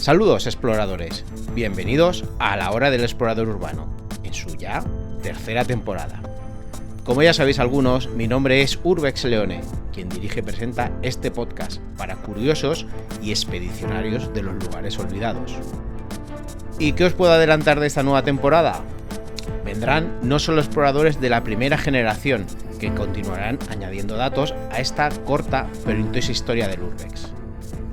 Saludos exploradores, bienvenidos a La Hora del Explorador Urbano, en su ya tercera temporada. Como ya sabéis algunos, mi nombre es Urbex Leone, quien dirige y presenta este podcast para curiosos y expedicionarios de los lugares olvidados. ¿Y qué os puedo adelantar de esta nueva temporada? Vendrán no solo exploradores de la primera generación, que continuarán añadiendo datos a esta corta pero intensa historia del Urbex.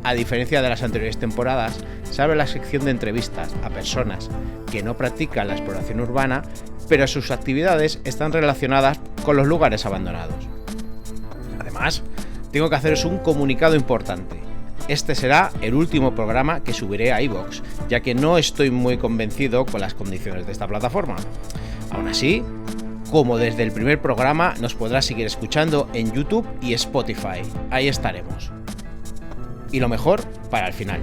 A diferencia de las anteriores temporadas, se abre la sección de entrevistas a personas que no practican la exploración urbana, pero sus actividades están relacionadas con los lugares abandonados. Además, tengo que haceros un comunicado importante. Este será el último programa que subiré a iVoox, ya que no estoy muy convencido con las condiciones de esta plataforma. Aún así, como desde el primer programa, nos podrás seguir escuchando en YouTube y Spotify. Ahí estaremos. Y lo mejor para el final.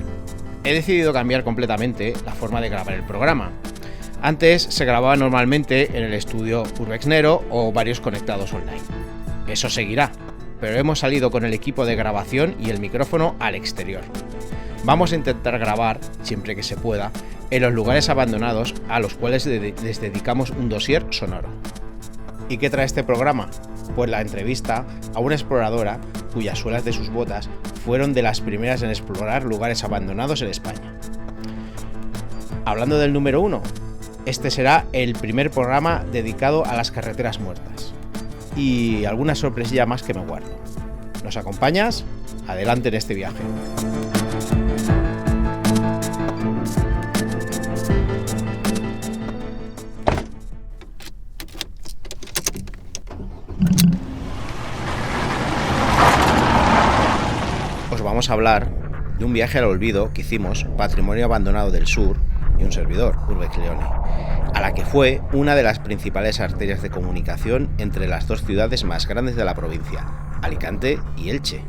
He decidido cambiar completamente la forma de grabar el programa. Antes se grababa normalmente en el estudio Urbex Nero o varios conectados online. Eso seguirá, pero hemos salido con el equipo de grabación y el micrófono al exterior. Vamos a intentar grabar, siempre que se pueda, en los lugares abandonados a los cuales les dedicamos un dossier sonoro. ¿Y qué trae este programa? Pues la entrevista a una exploradora cuyas suelas de sus botas fueron de las primeras en explorar lugares abandonados en España. Hablando del número 1, este será el primer programa dedicado a las carreteras muertas. Y alguna sorpresilla más que me guardo. ¿Nos acompañas? Adelante en este viaje. Vamos a hablar de un viaje al olvido que hicimos, Patrimonio Abandonado del Sur, y un servidor, Urbex Leone, a la que fue una de las principales arterias de comunicación entre las dos ciudades más grandes de la provincia, Alicante y Elche.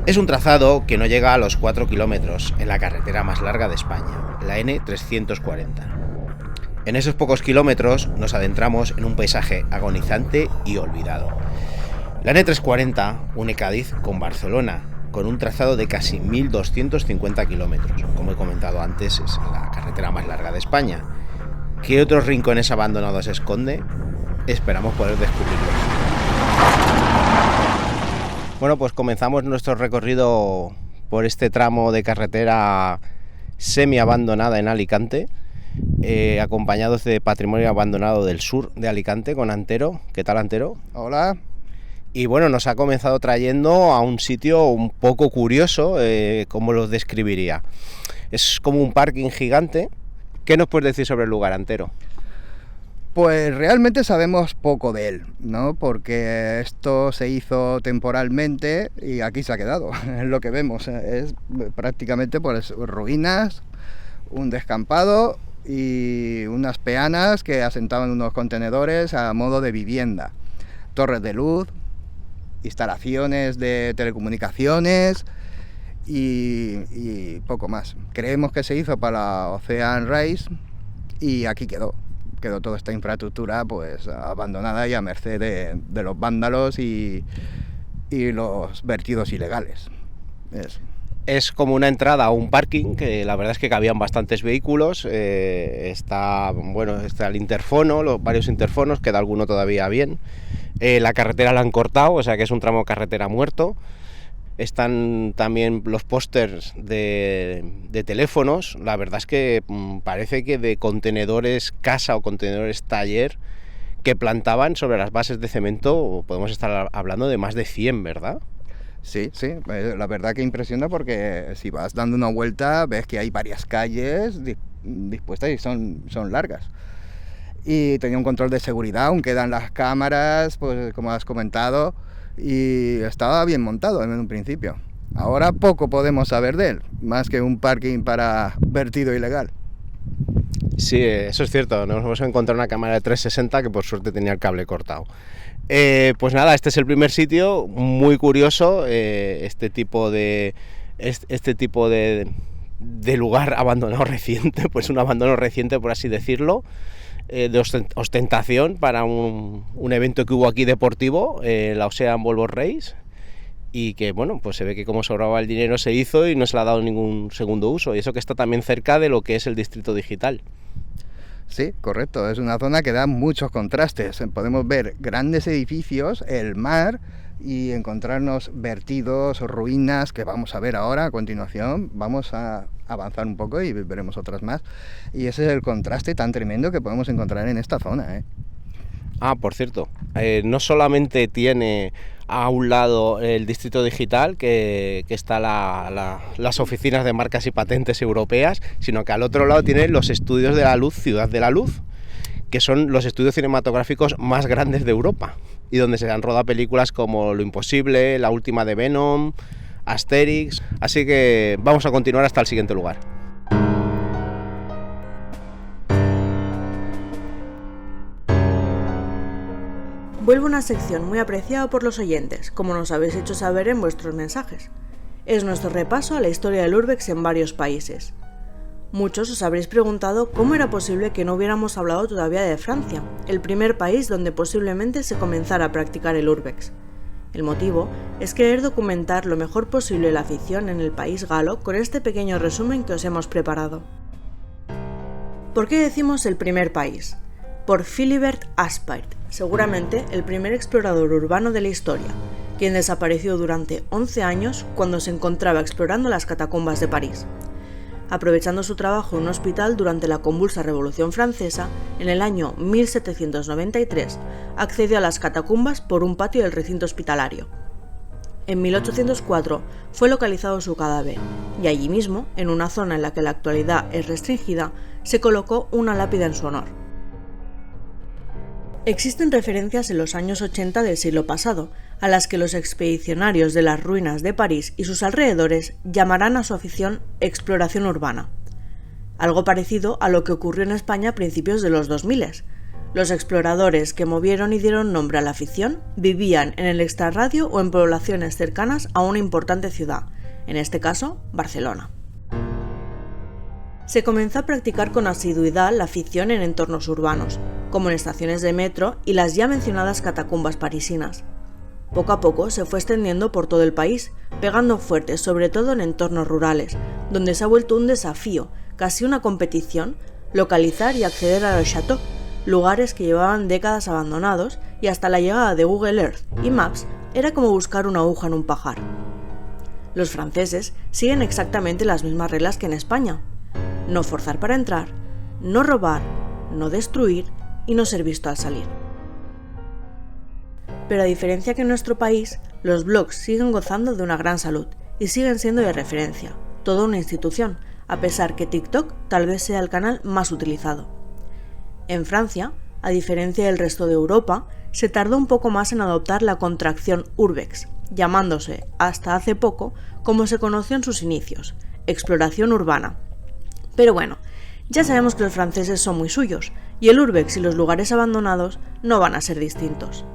Es un trazado que no llega a los 4 kilómetros en la carretera más larga de España, la N340. En esos pocos kilómetros nos adentramos en un paisaje agonizante y olvidado. La N340 une Cádiz con Barcelona, con un trazado de casi 1.250 kilómetros. Como he comentado antes, es la carretera más larga de España. ¿Qué otros rincones abandonados se esconde? Esperamos poder descubrirlos. Bueno, pues comenzamos nuestro recorrido por este tramo de carretera semi-abandonada en Alicante, acompañados de Patrimonio Abandonado del Sur de Alicante con Antero. ¿Qué tal, Antero? Hola. Y bueno, nos ha comenzado trayendo a un sitio un poco curioso, ¿cómo lo describiría? Es como un parking gigante. ¿Qué nos puedes decir sobre el lugar, Antero? Pues realmente sabemos poco de él, ¿no? Porque esto se hizo temporalmente y aquí se ha quedado, es lo que vemos. Es prácticamente pues ruinas, un descampado y unas peanas que asentaban unos contenedores a modo de vivienda. Torres de luz, instalaciones de telecomunicaciones y poco más. Creemos que se hizo para Ocean Race y aquí quedó toda esta infraestructura pues abandonada y a merced de los vándalos y los vertidos ilegales. Es como una entrada a un parking que la verdad es que cabían bastantes vehículos. Está el interfono, varios interfonos, queda alguno todavía bien. La carretera la han cortado, o sea que es un tramo de carretera muerto. Están también los pósters de teléfonos. La verdad es que parece que de contenedores casa o contenedores taller que plantaban sobre las bases de cemento, podemos estar hablando de más de 100, ¿verdad? Sí, la verdad que impresiona porque si vas dando una vuelta ves que hay varias calles dispuestas y son largas. Y tenía un control de seguridad, aún quedan las cámaras, pues como has comentado, y estaba bien montado en un principio. Ahora poco podemos saber de él, más que un parking para vertido ilegal. Sí, eso es cierto, nos hemos encontrado una cámara de 360 que por suerte tenía el cable cortado. Pues nada, este es el primer sitio, muy curioso, este tipo de lugar abandonado reciente, pues un abandono reciente por así decirlo, de ostentación para un evento que hubo aquí deportivo, la Ocean Volvo Race, y que, bueno, pues se ve que como sobraba el dinero se hizo y no se le ha dado ningún segundo uso, y eso que está también cerca de lo que es el distrito digital. Sí, correcto, es una zona que da muchos contrastes. Podemos ver grandes edificios, el mar y encontrarnos vertidos, ruinas que vamos a ver ahora a continuación. Vamos a avanzar un poco y veremos otras más. Y ese es el contraste tan tremendo que podemos encontrar en esta zona, ¿eh? Ah, por cierto, no solamente tiene a un lado el distrito digital, que está las oficinas de marcas y patentes europeas, sino que al otro lado tiene los estudios de la luz, Ciudad de la Luz, que son los estudios cinematográficos más grandes de Europa y donde se han rodado películas como Lo Imposible, la última de Venom, Asterix. Así que vamos a continuar hasta el siguiente lugar. Vuelve una sección muy apreciada por los oyentes, como nos habéis hecho saber en vuestros mensajes. Es nuestro repaso a la historia del Urbex en varios países. Muchos os habréis preguntado cómo era posible que no hubiéramos hablado todavía de Francia, el primer país donde posiblemente se comenzara a practicar el Urbex. El motivo es querer documentar lo mejor posible la afición en el país galo con este pequeño resumen que os hemos preparado. ¿Por qué decimos el primer país? Por Philibert Aspairt, seguramente el primer explorador urbano de la historia, quien desapareció durante 11 años cuando se encontraba explorando las catacumbas de París. Aprovechando su trabajo en un hospital durante la convulsa Revolución Francesa, en el año 1793, accedió a las catacumbas por un patio del recinto hospitalario. En 1804 fue localizado su cadáver, y allí mismo, en una zona en la que la actualidad es restringida, se colocó una lápida en su honor. Existen referencias en los años 80 del siglo pasado, a las que los expedicionarios de las ruinas de París y sus alrededores llamarán a su afición exploración urbana. Algo parecido a lo que ocurrió en España a principios de los 2000. Los exploradores que movieron y dieron nombre a la afición vivían en el extrarradio o en poblaciones cercanas a una importante ciudad, en este caso, Barcelona. Se comenzó a practicar con asiduidad la afición en entornos urbanos, como en estaciones de metro y las ya mencionadas catacumbas parisinas. Poco a poco se fue extendiendo por todo el país, pegando fuerte sobre todo en entornos rurales, donde se ha vuelto un desafío, casi una competición, localizar y acceder a los châteaux, lugares que llevaban décadas abandonados y hasta la llegada de Google Earth y Maps era como buscar una aguja en un pajar. Los franceses siguen exactamente las mismas reglas que en España. No forzar para entrar, no robar, no destruir y no ser visto al salir. Pero a diferencia que en nuestro país, los blogs siguen gozando de una gran salud y siguen siendo de referencia, toda una institución, a pesar que TikTok tal vez sea el canal más utilizado. En Francia, a diferencia del resto de Europa, se tardó un poco más en adoptar la contracción Urbex, llamándose, hasta hace poco, como se conoció en sus inicios, exploración urbana. Pero bueno, ya sabemos que los franceses son muy suyos, y el Urbex y los lugares abandonados no van a ser distintos.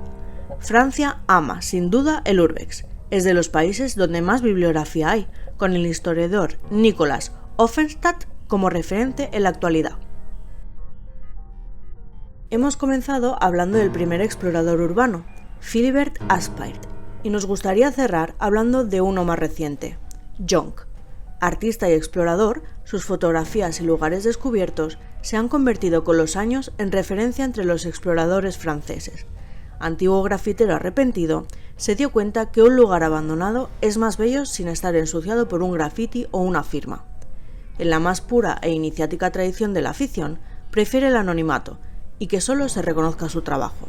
Francia ama, sin duda, el Urbex. Es de los países donde más bibliografía hay, con el historiador Nicolas Offenstadt como referente en la actualidad. Hemos comenzado hablando del primer explorador urbano, Philibert Aspairt, y nos gustaría cerrar hablando de uno más reciente, Jonc. Artista y explorador, sus fotografías y lugares descubiertos se han convertido con los años en referencia entre los exploradores franceses. Antiguo grafitero arrepentido, se dio cuenta que un lugar abandonado es más bello sin estar ensuciado por un grafiti o una firma. En la más pura e iniciática tradición de la afición, prefiere el anonimato y que solo se reconozca su trabajo.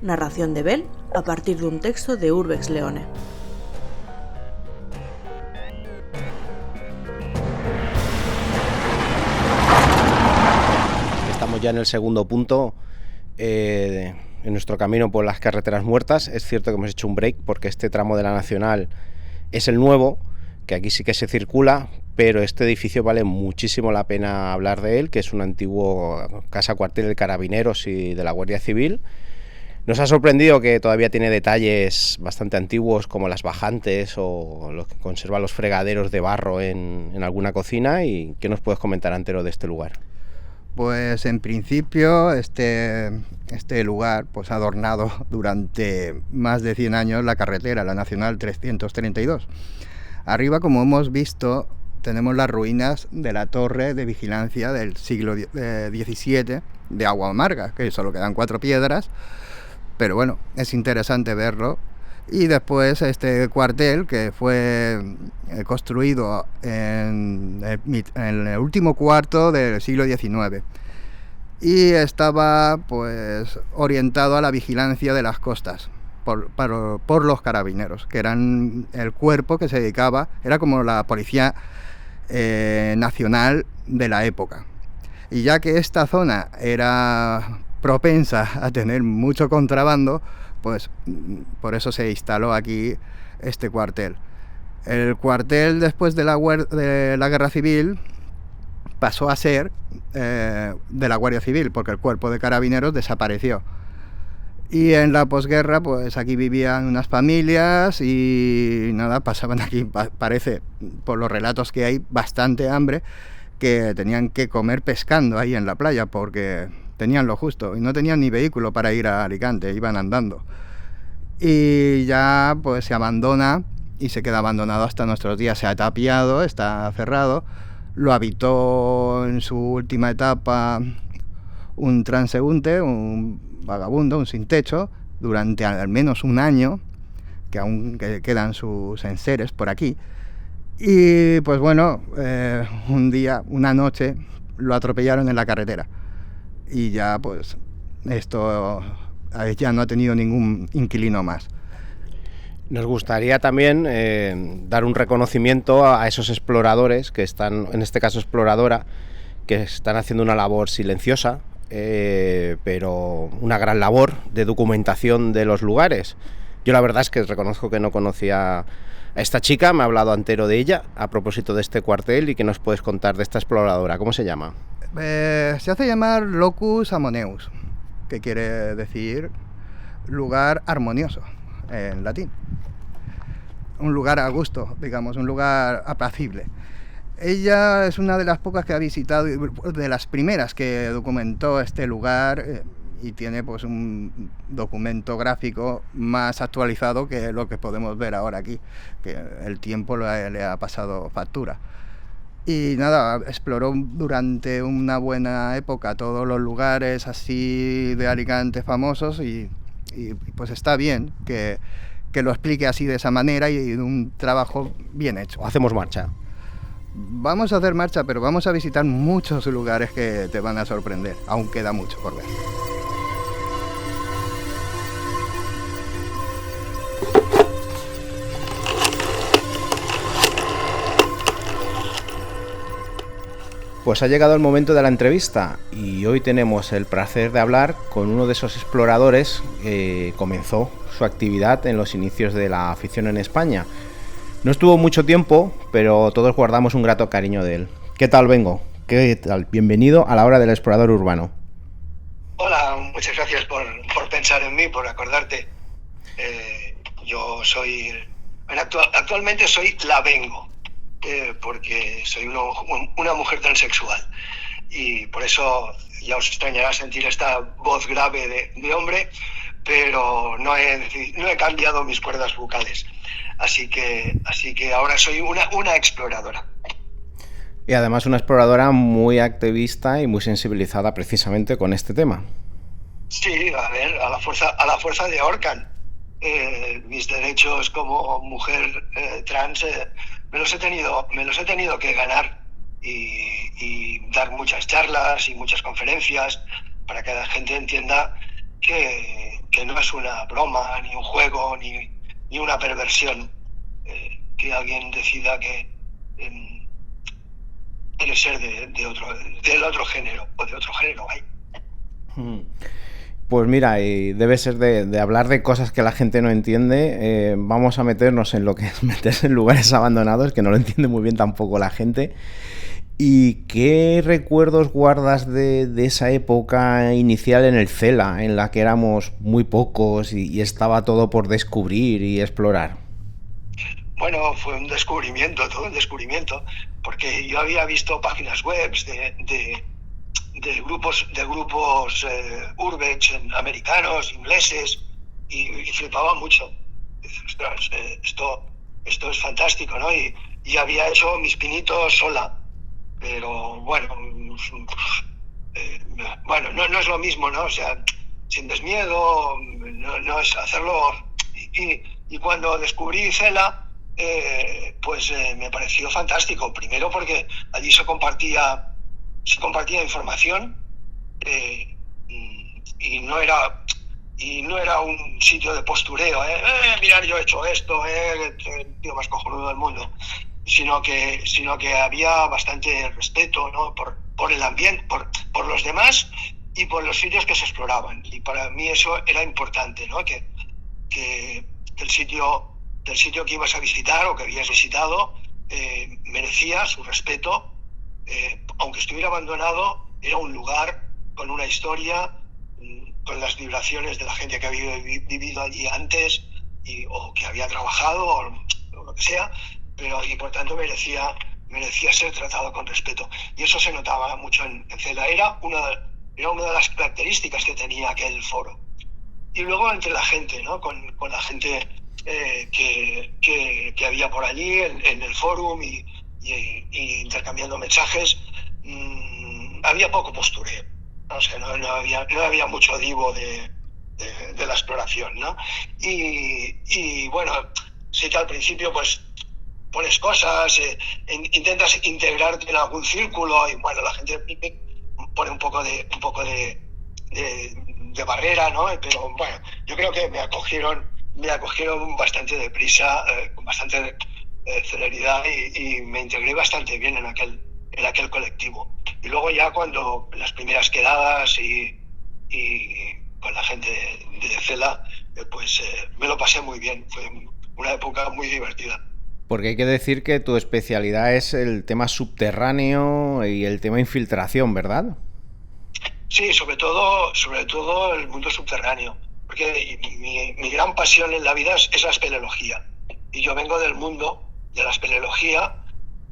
Narración de Bell a partir de un texto de Urbex Leone. Estamos ya en el segundo punto en nuestro camino por las carreteras muertas. Es cierto que hemos hecho un break porque este tramo de la Nacional es el nuevo, que aquí sí que se circula, pero este edificio vale muchísimo la pena hablar de él, que es un antiguo casa cuartel de Carabineros y de la Guardia Civil. Nos ha sorprendido que todavía tiene detalles bastante antiguos como las bajantes o lo que conserva los fregaderos de barro en alguna cocina. ¿Y qué nos puedes comentar, Antero, de este lugar? Pues en principio este lugar pues ha adornado durante más de 100 años la carretera, la Nacional 332. Arriba, como hemos visto, tenemos las ruinas de la torre de vigilancia del siglo XVII de Agua Amarga, que solo quedan 4 piedras, pero bueno, es interesante verlo. Y después este cuartel, que fue construido en el último cuarto del siglo XIX y estaba pues orientado a la vigilancia de las costas por los carabineros, que eran el cuerpo que se dedicaba, era como la policía nacional de la época. Y ya que esta zona era propensa a tener mucho contrabando, pues por eso se instaló aquí este cuartel. El cuartel, después de la Guerra Civil, pasó a ser de la Guardia Civil, porque el cuerpo de carabineros desapareció. Y en la posguerra, pues aquí vivían unas familias y nada, pasaban aquí, parece, por los relatos que hay, bastante hambre, que tenían que comer pescando ahí en la playa, porque tenían lo justo y no tenían ni vehículo para ir a Alicante, iban andando. Y ya pues se abandona y se queda abandonado hasta nuestros días. Se ha tapiado, está cerrado. Lo habitó en su última etapa un transeúnte, un vagabundo, un sin techo, durante al menos un año, que aún quedan sus enseres por aquí. Y pues bueno, un día, una noche, lo atropellaron en la carretera. Y ya pues esto ya no ha tenido ningún inquilino más. Nos gustaría también dar un reconocimiento a esos exploradores que están, en este caso exploradora, que están haciendo una labor silenciosa, pero una gran labor de documentación de los lugares. Yo la verdad es que reconozco que no conocía a esta chica, me ha hablado entero de ella a propósito de este cuartel. ¿Y qué nos puedes contar de esta exploradora? ¿Cómo se llama? Se hace llamar Locus Amoneus, que quiere decir lugar armonioso en latín. Un lugar a gusto, digamos, un lugar apacible. Ella es una de las pocas que ha visitado, de las primeras que documentó este lugar, y tiene pues un documento gráfico más actualizado que lo que podemos ver ahora aquí, que el tiempo le ha pasado factura. Y nada, exploró durante una buena época todos los lugares así de Alicante famosos y pues está bien que lo explique así de esa manera y de un trabajo bien hecho. Hacemos marcha. Vamos a hacer marcha, pero vamos a visitar muchos lugares que te van a sorprender. Aún queda mucho por ver. Pues ha llegado el momento de la entrevista y hoy tenemos el placer de hablar con uno de esos exploradores que comenzó su actividad en los inicios de la afición en España. No estuvo mucho tiempo, pero todos guardamos un grato cariño de él. ¿Qué tal, Bengo? ¿Qué tal? Bienvenido a la hora del explorador urbano. Hola, muchas gracias por pensar en mí, por acordarte. Yo soy... Actualmente soy la Bengo. Porque soy una mujer transexual y por eso ya os extrañará sentir esta voz grave de hombre, pero no he cambiado mis cuerdas vocales, así que ahora soy una exploradora. Y además una exploradora muy activista y muy sensibilizada precisamente con este tema. Sí, a ver, a la fuerza de ahorcan. Mis derechos como mujer trans me los he tenido que ganar y dar muchas charlas y muchas conferencias para que la gente entienda que no es una broma, ni un juego, ni una perversión, que alguien decida que quiere ser del otro género o de otro género hay. Pues mira, y debe ser de hablar de cosas que la gente no entiende. Vamos a meternos en lo que es meterse en lugares abandonados, que no lo entiende muy bien tampoco la gente. ¿Y qué recuerdos guardas de esa época inicial en el CELA, en la que éramos muy pocos y estaba todo por descubrir y explorar? Bueno, fue todo un descubrimiento, porque yo había visto páginas web grupos urbex americanos, ingleses, y flipaba mucho. Dices, ostras, esto es fantástico, ¿no? Y había hecho mis pinitos sola, pero bueno, no es lo mismo, ¿no? O sea, sin desmiedo, no es hacerlo. Y cuando descubrí Cela, pues me pareció fantástico. Primero porque allí se compartía información, y no era un sitio de postureo, mirad, yo he hecho esto, el tío más cojonudo del mundo, sino que había bastante respeto, ¿no? por el ambiente, por los demás y por los sitios que se exploraban. Y para mí eso era importante, ¿no? Que del sitio que ibas a visitar o que habías visitado merecía su respeto, aunque estuviera abandonado. Era un lugar con una historia, con las vibraciones de la gente que había vivido allí antes o que había trabajado o lo que sea, y por tanto merecía ser tratado con respeto. Y eso se notaba mucho en Cela. Era una de las características que tenía aquel foro. Y luego entre la gente, ¿no? Con la gente que había por allí en el fórum y intercambiando mensajes, había poco postureo, ¿no? O sea, no había mucho divo de la exploración, ¿no? Y bueno, sí que al principio pues pones cosas, intentas integrarte en algún círculo y bueno, la gente pone un poco de barrera, ¿no? Pero bueno, yo creo que me acogieron bastante deprisa, con bastante celeridad, y me integré bastante bien en aquel colectivo. Y luego ya cuando las primeras quedadas y con la gente de Cela, pues me lo pasé muy bien. Fue una época muy divertida. Porque hay que decir que tu especialidad es el tema subterráneo y el tema infiltración, ¿verdad? Sí, sobre todo el mundo subterráneo, porque mi gran pasión en la vida es la espeleología. Y yo vengo del mundo de la espeleología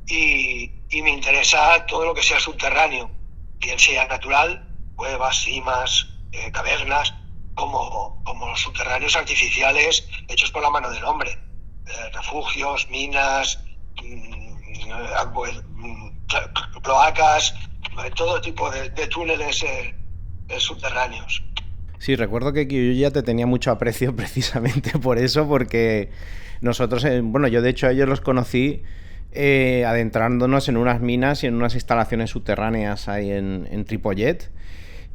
y me interesa todo lo que sea subterráneo, bien sea natural, cuevas, simas, cavernas, como los subterráneos artificiales hechos por la mano del hombre. Refugios, minas, cloacas, todo tipo de túneles subterráneos. Sí, recuerdo que yo ya te tenía mucho aprecio precisamente por eso, porque nosotros, yo de hecho a ellos los conocí adentrándonos en unas minas y en unas instalaciones subterráneas ahí en Tripollet.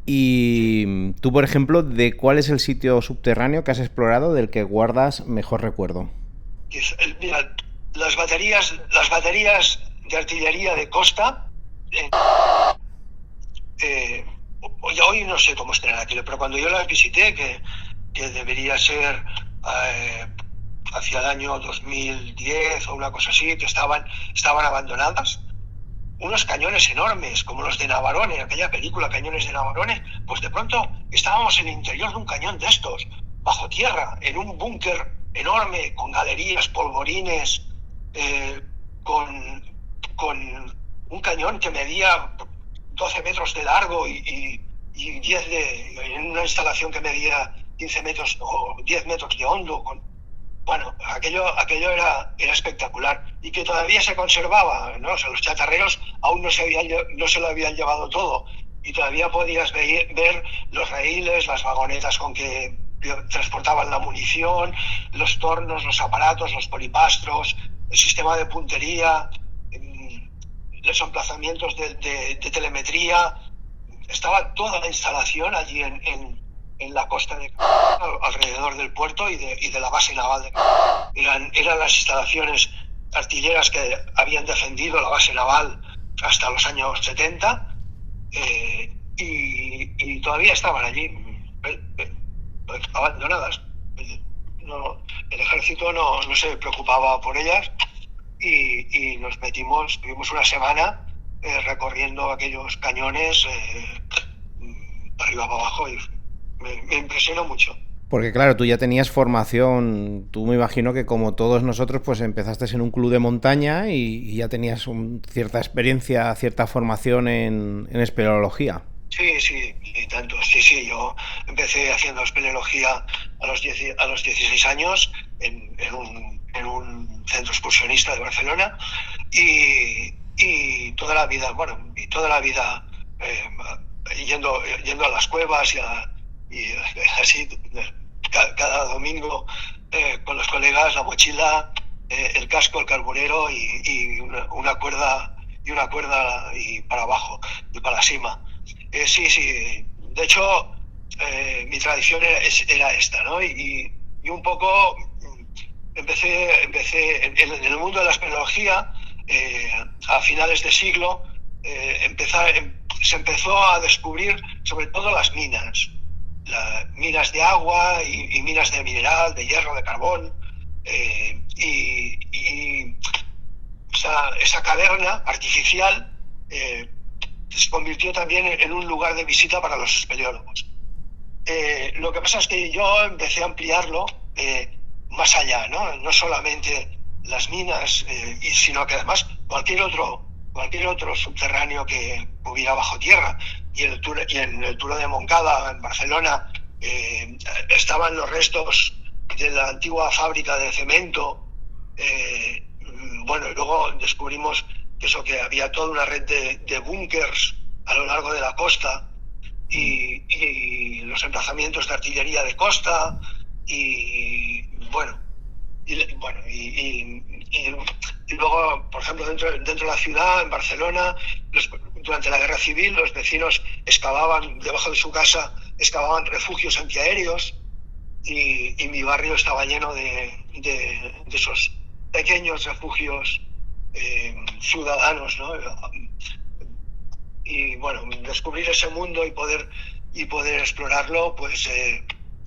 Y tú, por ejemplo, ¿de cuál es el sitio subterráneo que has explorado del que guardas mejor recuerdo? Mira, las baterías de artillería de costa, hoy no sé cómo estará aquello, pero cuando yo las visité, que debería ser hacia el año 2010 o una cosa así, que estaban abandonadas, unos cañones enormes, como los de Navarone, aquella película Cañones de Navarone, pues de pronto estábamos en el interior de un cañón de estos, bajo tierra, en un búnker enorme, con galerías, polvorines, con un cañón que medía 12 metros de largo y 10 en una instalación que medía 15 metros o 10 metros de hondo. Bueno, aquello era espectacular y que todavía se conservaba, ¿no? O sea, los chatarreros aún no se lo habían llevado todo y todavía podías ver los raíles, las vagonetas con que transportaban la munición, los tornos, los aparatos, los polipastros, el sistema de puntería, los emplazamientos de telemetría. Estaba toda la instalación allí en la costa alrededor del puerto y de la base naval eran las instalaciones artilleras que habían defendido la base naval hasta los años 70, y todavía estaban allí abandonadas. El ejército no se preocupaba por ellas y tuvimos una semana recorriendo aquellos cañones arriba para abajo, y me impresionó mucho. Porque claro, tú ya tenías formación, tú me imagino que como todos nosotros pues empezaste en un club de montaña y ya tenías cierta experiencia, cierta formación en espeleología. Sí, y tanto. Sí, yo empecé haciendo espeleología a los 16 años en un centro excursionista de Barcelona y toda la vida, yendo a las cuevas y así cada domingo con los colegas, la mochila, el casco, el carburero y una cuerda y para abajo y para la cima. Sí. De hecho, mi tradición era esta, ¿no? Y un poco empecé en el mundo de la espeleología a finales de siglo. Se empezó a descubrir sobre todo las minas de agua y minas de mineral, de hierro, de carbón, y esa caverna artificial se convirtió también en un lugar de visita para los espeleólogos. Lo que pasa es que yo empecé a ampliarlo más allá, no solamente las minas, sino que además cualquier otro subterráneo que hubiera bajo tierra. Y en el Turó de Montcada, en Barcelona, estaban los restos de la antigua fábrica de cemento. Y luego descubrimos que había toda una red de búnkers a lo largo de la costa y los emplazamientos de artillería de costa y luego, por ejemplo, dentro de la ciudad, en Barcelona, durante la Guerra Civil, los vecinos excavaban debajo de su casa, refugios antiaéreos y mi barrio estaba lleno de esos pequeños refugios ciudadanos, ¿no? Y descubrir ese mundo y poder explorarlo, pues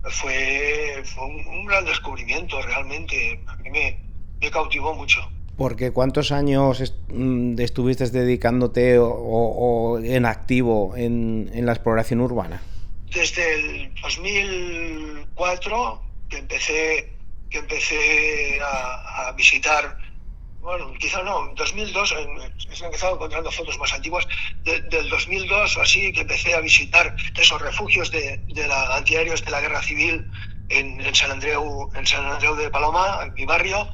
fue un gran descubrimiento realmente. A mí me cautivó mucho. Porque ¿cuántos años estuviste dedicándote o en activo en la exploración urbana? Desde el 2004 que empecé a visitar. Bueno, quizá no, 2002, he empezado encontrando fotos más antiguas, del 2002 o así, que empecé a visitar esos refugios antiaéreos de la Guerra Civil en San Andreu de Paloma, en mi barrio,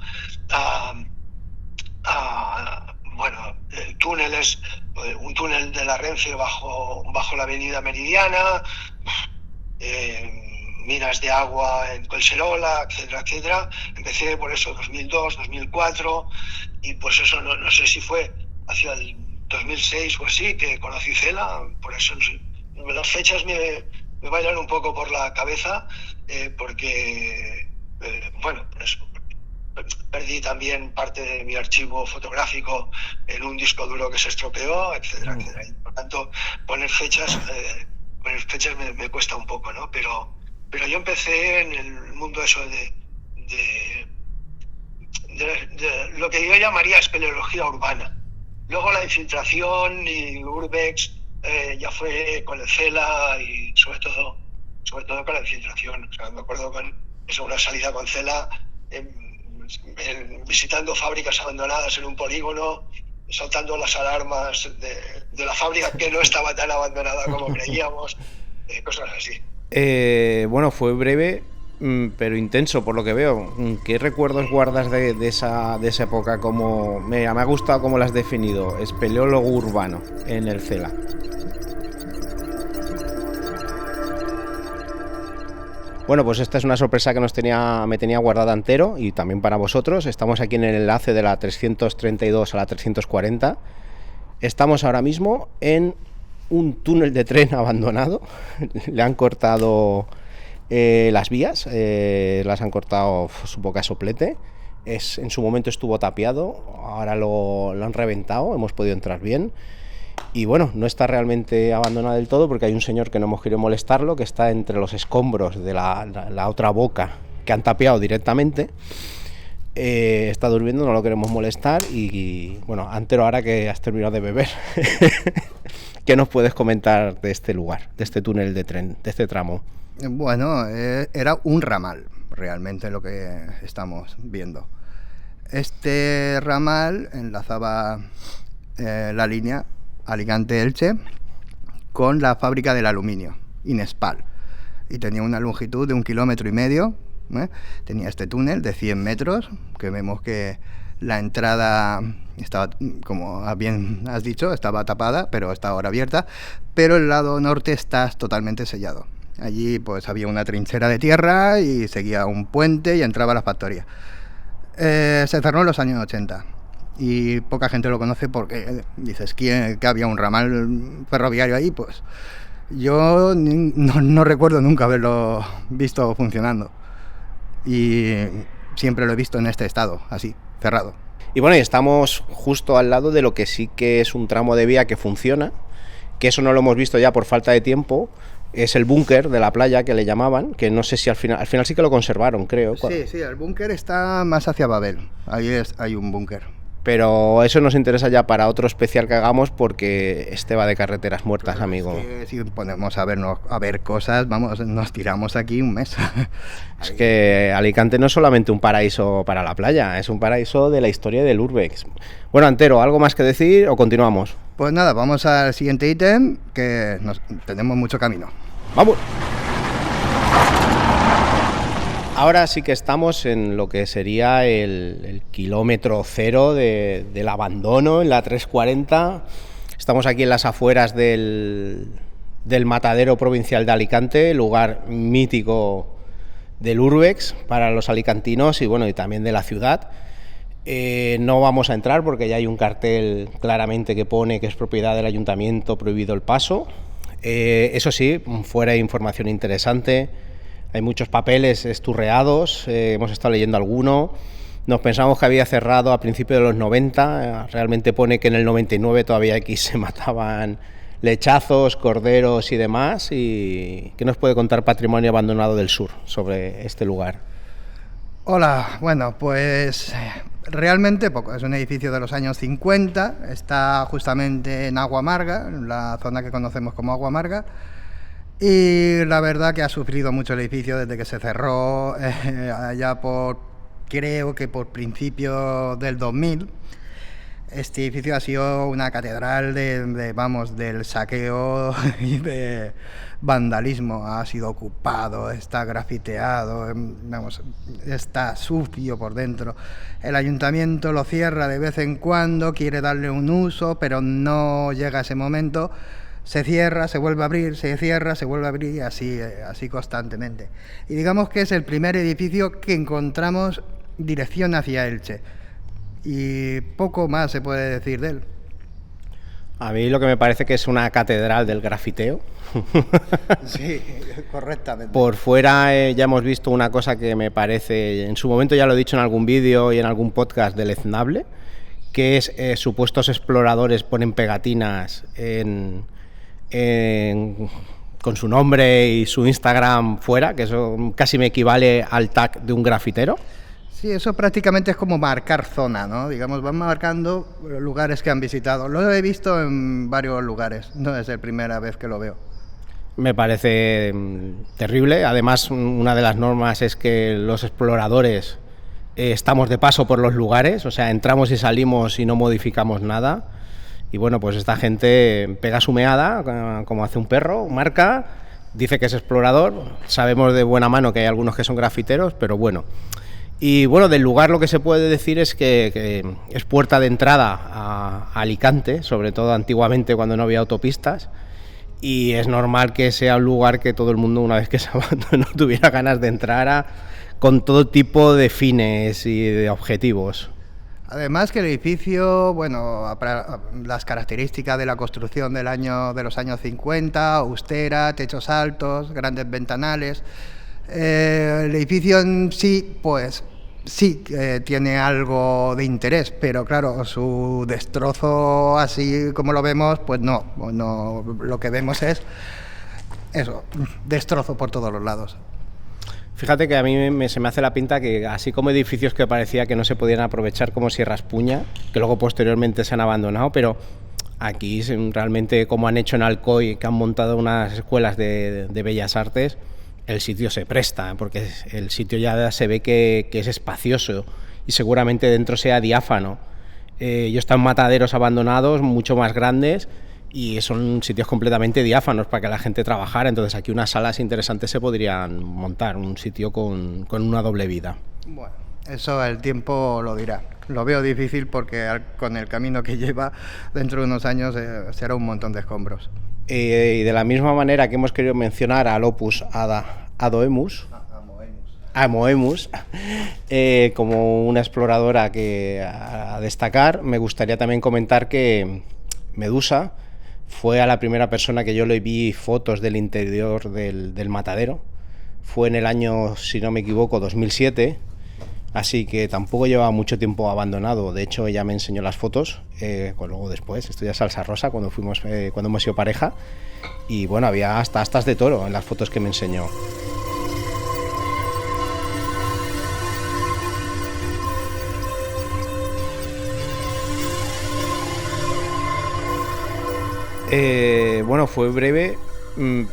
túneles, un túnel de la Renfe bajo la avenida Meridiana, minas de agua en Collserola, etcétera. Empecé por eso 2002, 2004 y pues eso no sé si fue hacia el 2006 o así que conocí Cela. Por eso las fechas me bailan un poco por la cabeza porque por eso perdí también parte de mi archivo fotográfico en un disco duro que se estropeó, etcétera. Y por tanto poner fechas me cuesta un poco, ¿no? Pero yo empecé en el mundo eso de lo que yo llamaría espeleología urbana. Luego la infiltración y Urbex ya fue con el Cela y sobre todo con la infiltración. O sea, me acuerdo con eso, una salida con Cela visitando fábricas abandonadas en un polígono, saltando las alarmas de la fábrica que no estaba tan abandonada como creíamos, cosas así. Fue breve, pero intenso por lo que veo. ¿Qué recuerdos guardas de esa época? Me ha gustado cómo lo has definido, espeleólogo urbano en el Cela. Bueno, pues esta es una sorpresa que me tenía guardada entero y también para vosotros. Estamos aquí en el enlace de la 332 a la 340. Estamos ahora mismo en un túnel de tren abandonado. Le han cortado las vías, las han cortado su boca soplete. En su momento estuvo tapiado, ahora lo han reventado, hemos podido entrar bien. Y bueno, no está realmente abandonado del todo porque hay un señor que no hemos querido molestarlo, que está entre los escombros de la otra boca que han tapiado directamente. Está durmiendo, no lo queremos molestar y bueno, Antero, ahora que has terminado de beber, ¿qué nos puedes comentar de este lugar, de este túnel de tren, de este tramo? Bueno, era un ramal, realmente lo que estamos viendo. Este ramal enlazaba la línea Alicante-Elche con la fábrica del aluminio, Inespal, y tenía una longitud de 1,5 kilómetros. Tenía este túnel de 100 metros, que vemos que la entrada estaba, como bien has dicho, estaba tapada, pero está ahora abierta, pero el lado norte está totalmente sellado. Allí pues había una trinchera de tierra y seguía un puente y entraba a la factoría. Se cerró en los años 80 y poca gente lo conoce porque dices que había un ramal ferroviario ahí, pues yo no recuerdo nunca haberlo visto funcionando y siempre lo he visto en este estado, así, cerrado. Y bueno, y estamos justo al lado de lo que sí que es un tramo de vía que funciona, que eso no lo hemos visto ya por falta de tiempo. Es el búnker de la playa, que le llamaban, que no sé si al final sí que lo conservaron, creo. Sí, el búnker está más hacia Babel, ahí hay un búnker. Pero eso nos interesa ya para otro especial que hagamos, porque este va de carreteras muertas, claro, amigo. Es que si ponemos a ver cosas, vamos, nos tiramos aquí un mes. Es que Alicante no es solamente un paraíso para la playa, es un paraíso de la historia del Urbex. Bueno, Antero, ¿algo más que decir o continuamos? Pues nada, vamos al siguiente ítem, que tenemos mucho camino. ¡Vamos! Ahora sí que estamos en lo que sería el kilómetro cero del abandono, en la 340. Estamos aquí en las afueras del Matadero Provincial de Alicante, lugar mítico del Urbex para los alicantinos y bueno, y también de la ciudad. No vamos a entrar porque ya hay un cartel claramente que pone que es propiedad del ayuntamiento, prohibido el paso. Eso sí, fuera hay información interesante. Hay muchos papeles esturreados, hemos estado leyendo alguno. Nos pensamos que había cerrado a principios de los 90, realmente pone que en el 99 todavía aquí se mataban lechazos, corderos y demás. ¿Y qué nos puede contar Patrimonio Abandonado del Sur sobre este lugar? Hola, bueno, pues realmente poco. Es un edificio de los años 50, está justamente en Agua Amarga, en la zona que conocemos como Agua Amarga. Y la verdad que ha sufrido mucho el edificio desde que se cerró allá creo que por principios del 2000. Este edificio ha sido una catedral del saqueo y de vandalismo. Ha sido ocupado, está grafiteado, está sucio por dentro. El ayuntamiento lo cierra de vez en cuando, quiere darle un uso, pero no llega a ese momento. Se cierra, se vuelve a abrir, se cierra, se vuelve a abrir, así constantemente. Y digamos que es el primer edificio que encontramos dirección hacia Elche. Y poco más se puede decir de él. A mí lo que me parece que es una catedral del grafiteo. Sí, correctamente. Por fuera ya hemos visto una cosa que me parece, en su momento ya lo he dicho en algún vídeo y en algún podcast, deleznable, que es supuestos exploradores ponen pegatinas con su nombre y su Instagram fuera, que eso casi me equivale al tag de un grafitero. Sí, eso prácticamente es como marcar zona, ¿no? Digamos, van marcando lugares que han visitado. Lo he visto en varios lugares, no es la primera vez que lo veo. Me parece terrible. Además, una de las normas es que los exploradores estamos de paso por los lugares, o sea, entramos y salimos y no modificamos nada. Y bueno, pues esta gente pega su meada, como hace un perro, marca, dice que es explorador. Sabemos de buena mano que hay algunos que son grafiteros, pero bueno. Y bueno, del lugar lo que se puede decir es que es puerta de entrada a Alicante, sobre todo antiguamente cuando no había autopistas, y es normal que sea un lugar que todo el mundo, una vez que se abandonó, tuviera ganas de entrar con todo tipo de fines y de objetivos. Además que el edificio, bueno, las características de la construcción de los años 50, austera, techos altos, grandes ventanales. El edificio en sí, pues sí, tiene algo de interés, pero claro, su destrozo así como lo vemos, pues no, lo que vemos es eso, destrozo por todos los lados. Fíjate que a mí se me hace la pinta que así como edificios que parecía que no se podían aprovechar como Sierra Espuña, que luego posteriormente se han abandonado, pero aquí realmente como han hecho en Alcoy, que han montado unas escuelas de bellas artes, el sitio se presta, porque el sitio ya se ve que es espacioso y seguramente dentro sea diáfano. Yo he estado en mataderos abandonados, mucho más grandes, y son sitios completamente diáfanos para que la gente trabajara. Entonces aquí unas salas interesantes se podrían montar, un sitio con una doble vida. Bueno, eso el tiempo lo dirá. Lo veo difícil porque con el camino que lleva, dentro de unos años será un montón de escombros. Y de la misma manera que hemos querido mencionar al Opus Amoemus, como una exploradora a destacar, me gustaría también comentar que Medusa fue a la primera persona que yo le vi fotos del interior del matadero. Fue en el año, si no me equivoco, 2007, así que tampoco llevaba mucho tiempo abandonado. De hecho, ella me enseñó las fotos, luego después, esto ya es salsa rosa, cuando hemos sido pareja, y bueno, había hasta astas de toro en las fotos que me enseñó. Bueno, fue breve,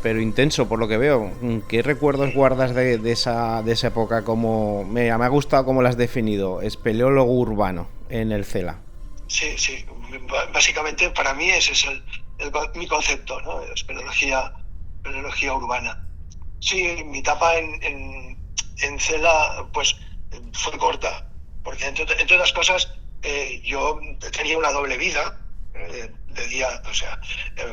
pero intenso por lo que veo. ¿Qué recuerdos guardas de esa época? Me ha gustado cómo lo has definido, espeleólogo urbano en el CELA. Sí, básicamente para mí ese es mi concepto, ¿no? Espeleología urbana. Sí, mi etapa en CELA pues fue corta, porque entre otras cosas yo tenía una doble vida. De día, o sea,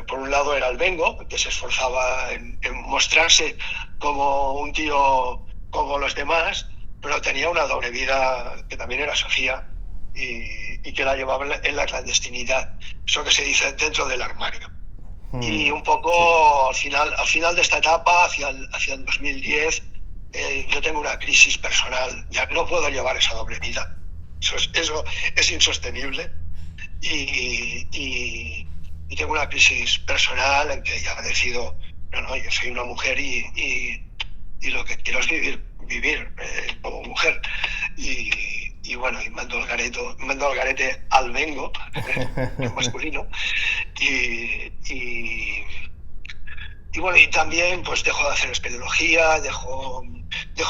por un lado era el Bengo, que se esforzaba en mostrarse como un tío como los demás, pero tenía una doble vida que también era Sofía y que la llevaba en la clandestinidad, eso que se dice dentro del armario. Y un poco al final de esta etapa, hacia el 2010, yo tengo una crisis personal, ya no puedo llevar esa doble vida, eso es insostenible. Y tengo una crisis personal en que ya decido, yo soy una mujer y lo que quiero es vivir como mujer. Y bueno, y mando al garete al Bengo, masculino. Y bueno, y también pues dejo de hacer espeleología, dejo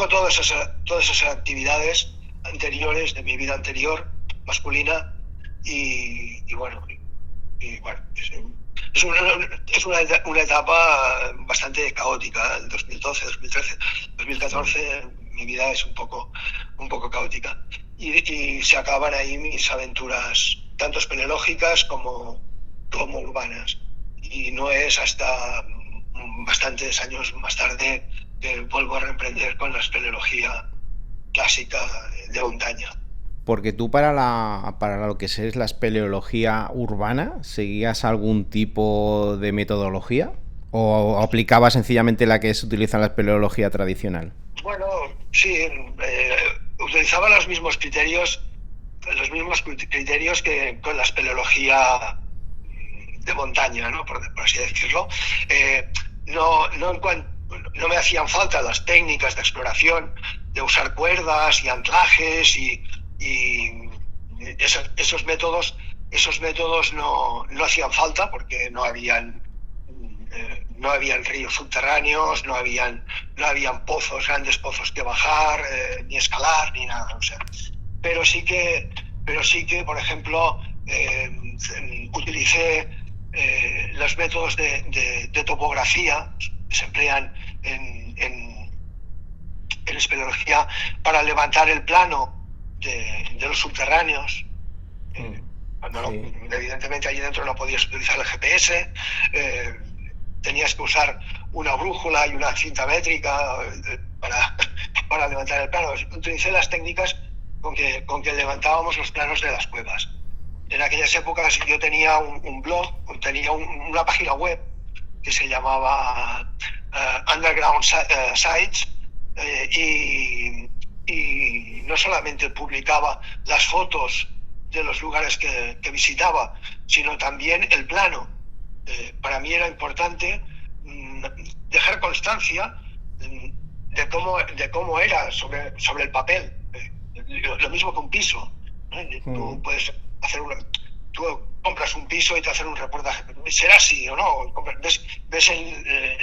todas esas actividades anteriores de mi vida anterior, masculina. Y bueno, es una etapa bastante caótica. El 2012, 2013, 2014 mi vida es un poco caótica y se acaban ahí mis aventuras tanto espeleológicas como urbanas, y no es hasta bastantes años más tarde que vuelvo a reemprender con la espeleología clásica de montaña. Porque tú para lo que es la espeleología urbana, ¿seguías algún tipo de metodología? ¿O aplicabas sencillamente la que se utiliza en la espeleología tradicional? Bueno, sí, utilizaba los mismos criterios que con la espeleología de montaña, ¿no? Por así decirlo. No me hacían falta las técnicas de exploración, de usar cuerdas y anclajes y esos métodos no hacían falta porque no habían ríos subterráneos, no habían grandes pozos que bajar, ni escalar, ni nada. O sea, pero sí que, por ejemplo, utilicé los métodos de topografía que se emplean en espeleología para levantar el plano de los subterráneos. Evidentemente allí dentro no podías utilizar el GPS, tenías que usar una brújula y una cinta métrica para levantar el plano. Utilicé las técnicas con que levantábamos los planos de las cuevas. En aquellas épocas yo tenía un blog, tenía una página web que se llamaba Underground Sites, y no solamente publicaba las fotos de los lugares que visitaba, sino también el plano. Para mí era importante dejar constancia de cómo era sobre el papel. Lo mismo que un piso, ¿no? Tú puedes hacer tú compras un piso y te hacen un reportaje. ¿Será así o no? Ves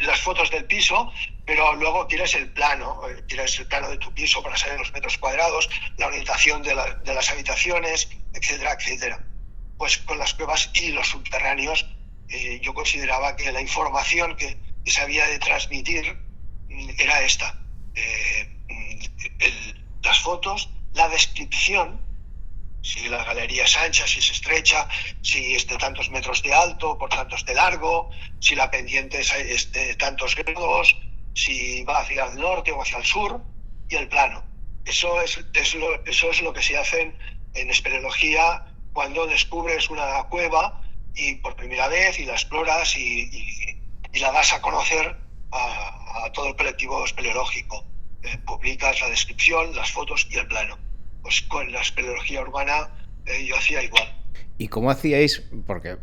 las fotos del piso, pero luego tienes el plano de tu piso para saber los metros cuadrados, la orientación de las habitaciones, etcétera, etcétera. Pues con las cuevas y los subterráneos yo consideraba que la información que se había de transmitir era esta. Las fotos, la descripción, si la galería es ancha, si es estrecha, si es de tantos metros de alto, por tantos de largo, si la pendiente es de tantos grados, si va hacia el norte o hacia el sur, y el plano. Eso es lo que se hace en espeleología cuando descubres una cueva y por primera vez y la exploras y la das a conocer a todo el colectivo espeleológico. Publicas la descripción, las fotos y el plano. Pues con la espeleología urbana yo hacía igual. ¿Y cómo hacíais? Porque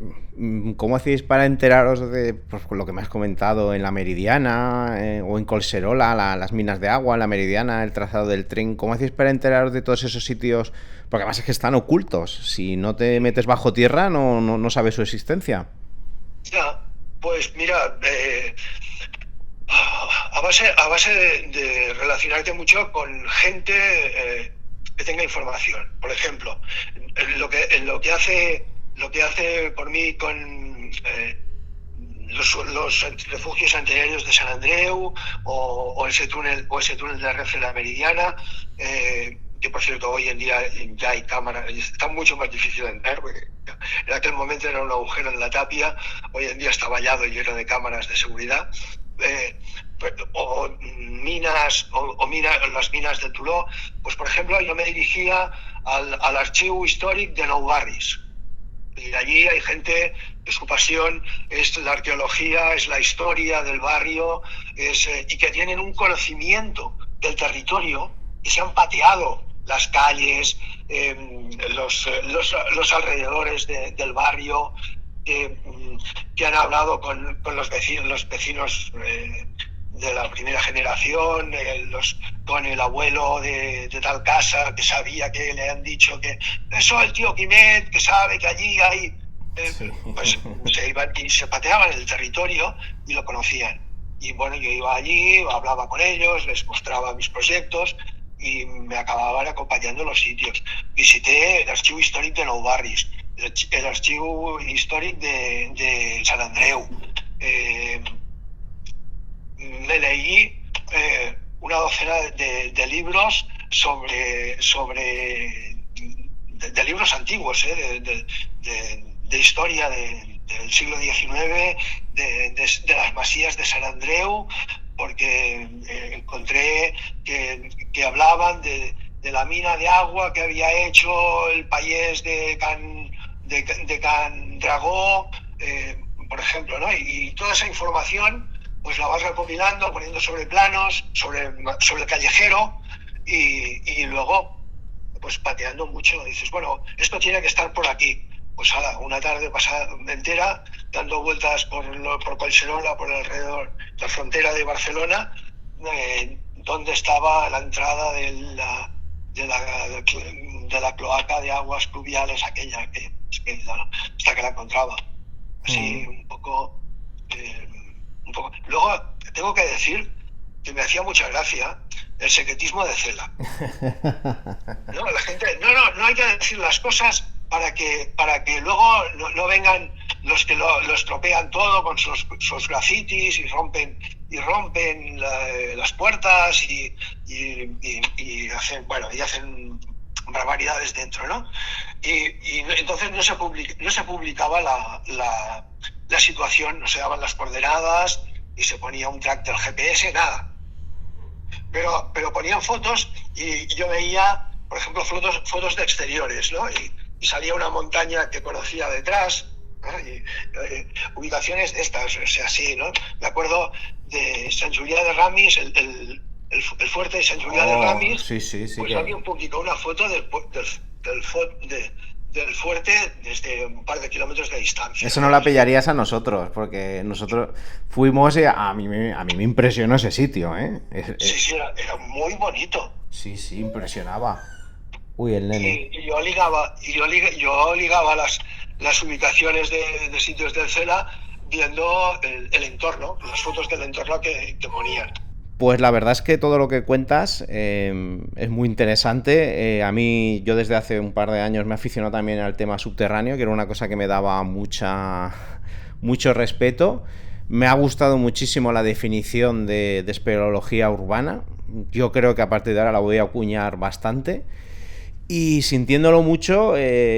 ¿cómo hacíais para enteraros de pues, lo que me has comentado en la Meridiana o en Collserola, las minas de agua, la Meridiana, el trazado del tren? ¿Cómo hacéis para enteraros de todos esos sitios? Porque además es que están ocultos. Si no te metes bajo tierra, no sabes su existencia. Ya, pues mira, a base de relacionarte mucho con gente que tenga información. Por ejemplo, lo que hace por mí con los refugios antiaéreos de San Andreu o ese túnel de Renfe de la Meridiana, que por cierto hoy en día ya hay cámaras, está mucho más difícil de entrar, porque en aquel momento era un agujero en la tapia, hoy en día está vallado y lleno de cámaras de seguridad. O las minas de Toló, pues por ejemplo yo me dirigía al archivo histórico de Nou Barris, y allí hay gente que su pasión es la arqueología, es la historia del barrio, y que tienen un conocimiento del territorio, que se han pateado las calles, los alrededores del barrio, que han hablado con los vecinos de la primera generación, con el abuelo de tal casa que sabía, que le han dicho que eso, el tío Quimet, que sabe que allí hay, Sí. pues se iban y se pateaban el territorio y lo conocían. Y bueno, yo iba allí, hablaba con ellos, les mostraba mis proyectos y me acababan acompañando en los sitios. Visité el archivo histórico de Nou Barris, el archivo histórico de Sant Andreu. Me leí una docena de libros de libros antiguos, de historia del siglo XIX, de las masías de Sant Andreu, porque encontré que hablaban de la mina de agua que había hecho el payés de Can Dragó, por ejemplo, ¿no? Y toda esa información pues la vas recopilando, poniendo sobre planos, sobre el callejero, y luego pues pateando mucho. Dices, bueno, esto tiene que estar por aquí. Pues una tarde pasada entera dando vueltas por Collserola, por alrededor de la frontera de Barcelona, donde estaba la entrada de la cloaca de aguas pluviales, aquella hasta que la encontraba. Así un poco. Luego tengo que decir que me hacía mucha gracia el secretismo de Cela. No, la gente, no hay que decir las cosas para que luego no vengan los que lo estropean todo con sus grafitis y rompen las puertas y hacen barbaridades dentro, ¿no? Y entonces no se publicaba la situación, no se daban las coordenadas y se ponía un track del GPS, nada. Pero ponían fotos y yo veía, por ejemplo, fotos de exteriores, ¿no? Y salía una montaña que conocía detrás, ¿no? Ubicaciones de estas, o sea, así, ¿no? Me acuerdo de Sant Julià de Ramis, el fuerte de Sant Julià de Ramis. Sí, pues había un poquito una foto del fuerte desde un par de kilómetros de distancia. Eso no la pillarías a nosotros, porque nosotros fuimos y a mí me impresionó ese sitio, ¿eh? Sí, era muy bonito. Sí, impresionaba. Uy, el nene. Y yo ligaba las ubicaciones de sitios del Cela viendo el entorno, las fotos del entorno que ponían. Pues la verdad es que todo lo que cuentas es muy interesante. A mí, yo desde hace un par de años me aficioné también al tema subterráneo, que era una cosa que me daba mucha mucho respeto. Me ha gustado muchísimo la definición de espeleología urbana. Yo creo que a partir de ahora la voy a acuñar bastante. Y sintiéndolo mucho,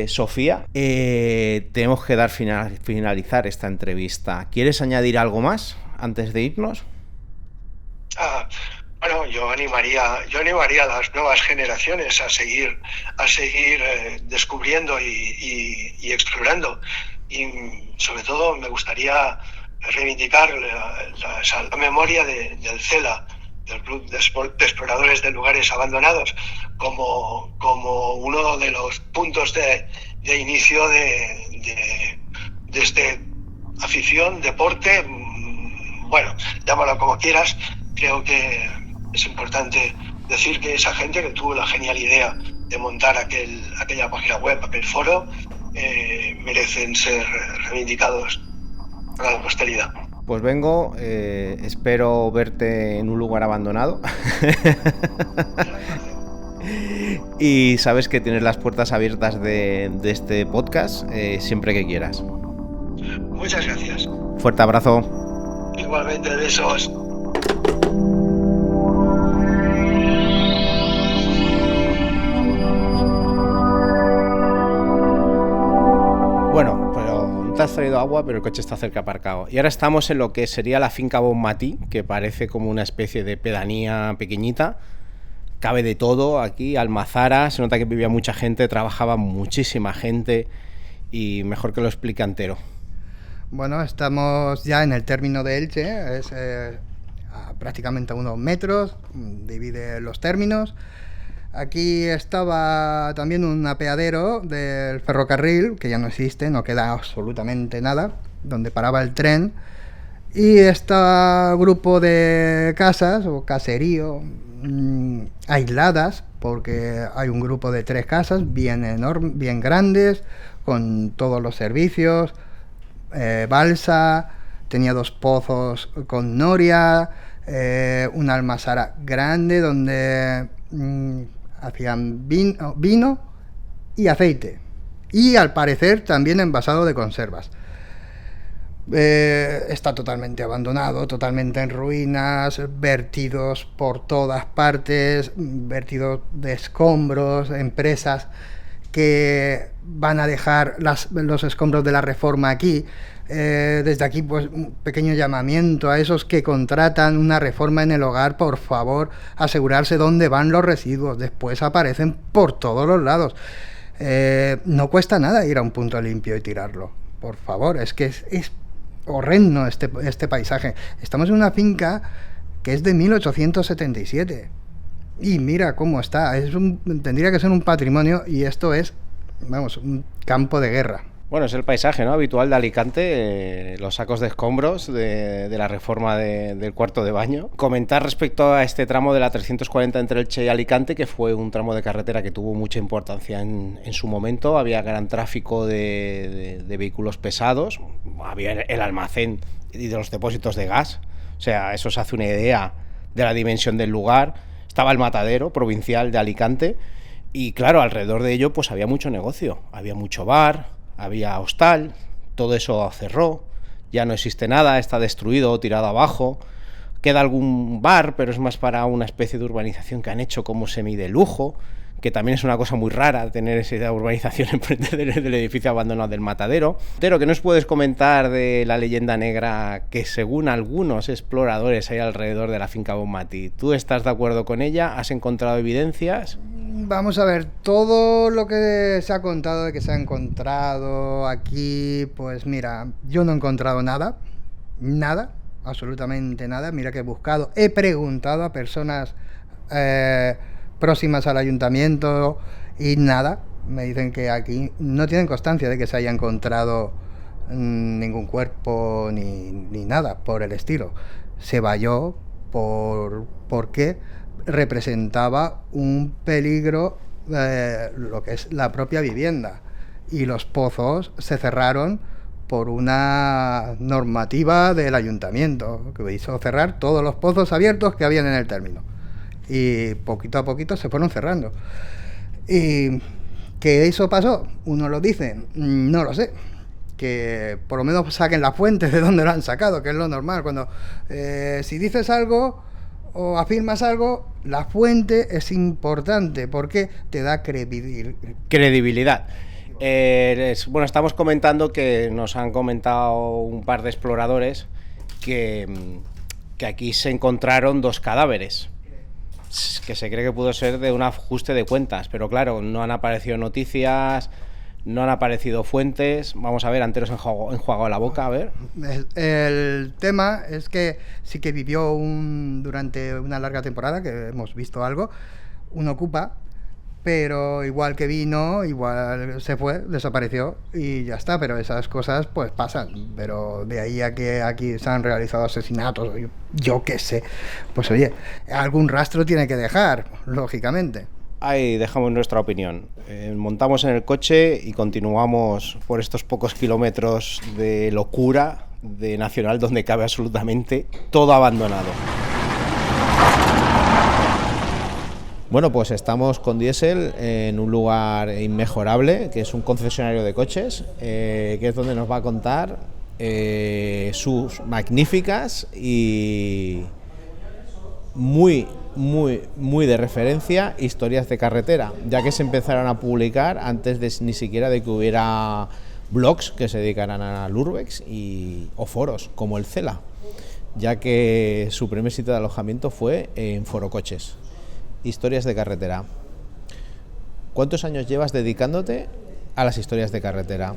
Sofía, tenemos que finalizar esta entrevista. ¿Quieres añadir algo más antes de irnos? Bueno, yo animaría a las nuevas generaciones a seguir descubriendo y explorando. Y sobre todo me gustaría reivindicar la memoria del CELA, del Club de Exploradores de Lugares Abandonados, como uno de los puntos de inicio de este afición, deporte, bueno, llámalo como quieras. Creo que es importante decir que esa gente que tuvo la genial idea de montar aquella página web, aquel foro, merecen ser reivindicados para la posteridad. Pues vengo, espero verte en un lugar abandonado. Y sabes que tienes las puertas abiertas de este podcast siempre que quieras. Muchas gracias. Fuerte abrazo. Igualmente, besos. Bueno, pero no te has traído agua, pero el coche está cerca aparcado. Y ahora estamos en lo que sería la finca Bonmatí, que parece como una especie de pedanía pequeñita. Cabe de todo aquí, Almazara, se nota que vivía mucha gente, trabajaba muchísima gente y mejor que lo explique Antero. Bueno, estamos ya en el término de Elche, es prácticamente a unos metros, divide los términos. Aquí estaba también un apeadero del ferrocarril, que ya no existe, no queda absolutamente nada, donde paraba el tren. Y este grupo de casas, o caserío, aisladas, porque hay un grupo de 3 casas bien enormes, bien grandes, con todos los servicios, balsa, tenía 2 pozos con noria, una almazara grande donde hacían vino y aceite, y al parecer también envasado de conservas. Está totalmente abandonado, totalmente en ruinas, vertidos por todas partes, vertidos de escombros, empresas que van a dejar los escombros de la reforma aquí. Desde aquí, pues, un pequeño llamamiento a esos que contratan una reforma en el hogar: por favor, asegurarse dónde van los residuos. Después aparecen por todos los lados. No cuesta nada ir a un punto limpio y tirarlo. Por favor, es que es horrendo este paisaje. Estamos en una finca que es de 1877. Y mira cómo está. Tendría que ser un patrimonio, y esto es, vamos, un campo de guerra. Bueno, es el paisaje, ¿no?, habitual de Alicante, los sacos de escombros de la reforma del cuarto de baño. Comentar respecto a este tramo de la 340 entre Elche y Alicante, que fue un tramo de carretera que tuvo mucha importancia en su momento. Había gran tráfico de vehículos pesados, había el almacén y de los depósitos de gas. O sea, eso se hace una idea de la dimensión del lugar. Estaba el matadero provincial de Alicante y, claro, alrededor de ello pues había mucho negocio, había mucho bar, había hostal, todo eso cerró, ya no existe nada, está destruido, tirado abajo. Queda algún bar, pero es más para una especie de urbanización que han hecho como semi de lujo, que también es una cosa muy rara tener esa urbanización enfrente del edificio abandonado del matadero. Pero, ¿qué nos puedes comentar de la leyenda negra que, según algunos exploradores, hay alrededor de la finca Bonmatí? ¿Tú estás de acuerdo con ella? ¿Has encontrado evidencias? Vamos a ver, todo lo que se ha contado de que se ha encontrado aquí, pues mira, yo no he encontrado nada, absolutamente nada. Mira que he buscado, he preguntado a personas próximas al ayuntamiento y nada. Me dicen que aquí no tienen constancia de que se haya encontrado ningún cuerpo ni nada por el estilo. Se valló porque representaba un peligro lo que es la propia vivienda, y los pozos se cerraron por una normativa del ayuntamiento que hizo cerrar todos los pozos abiertos que habían en el término, y poquito a poquito se fueron cerrando. ¿Y qué eso pasó? Uno lo dice, no lo sé. que por lo menos saquen la fuente de donde lo han sacado, que es lo normal. Cuando si dices algo o afirmas algo, la fuente es importante porque te da credibilidad. Bueno, estamos comentando que nos han comentado un par de exploradores que aquí se encontraron 2 cadáveres, que se cree que pudo ser de un ajuste de cuentas, pero claro, no han aparecido noticias, no han aparecido fuentes. Vamos a ver, Anteros enjuagado la boca, a ver. El tema es que sí que vivió durante una larga temporada, que hemos visto algo, un ocupa, pero igual que vino, igual se fue, desapareció y ya está. Pero esas cosas pues pasan, pero de ahí a que aquí se han realizado asesinatos, yo qué sé, pues oye, algún rastro tiene que dejar, lógicamente. Ahí dejamos nuestra opinión. Montamos en el coche y continuamos por estos pocos kilómetros de locura de Nacional, donde cabe absolutamente todo abandonado. Bueno, pues estamos con Diesel en un lugar inmejorable, que es un concesionario de coches, que es donde nos va a contar sus magníficas y muy de referencia historias de carretera, ya que se empezaron a publicar antes de ni siquiera de que hubiera blogs que se dedicaran al Urbex o foros como el Cela, ya que su primer sitio de alojamiento fue en Forocoches. Historias de carretera. ¿Cuántos años llevas dedicándote a las historias de carretera?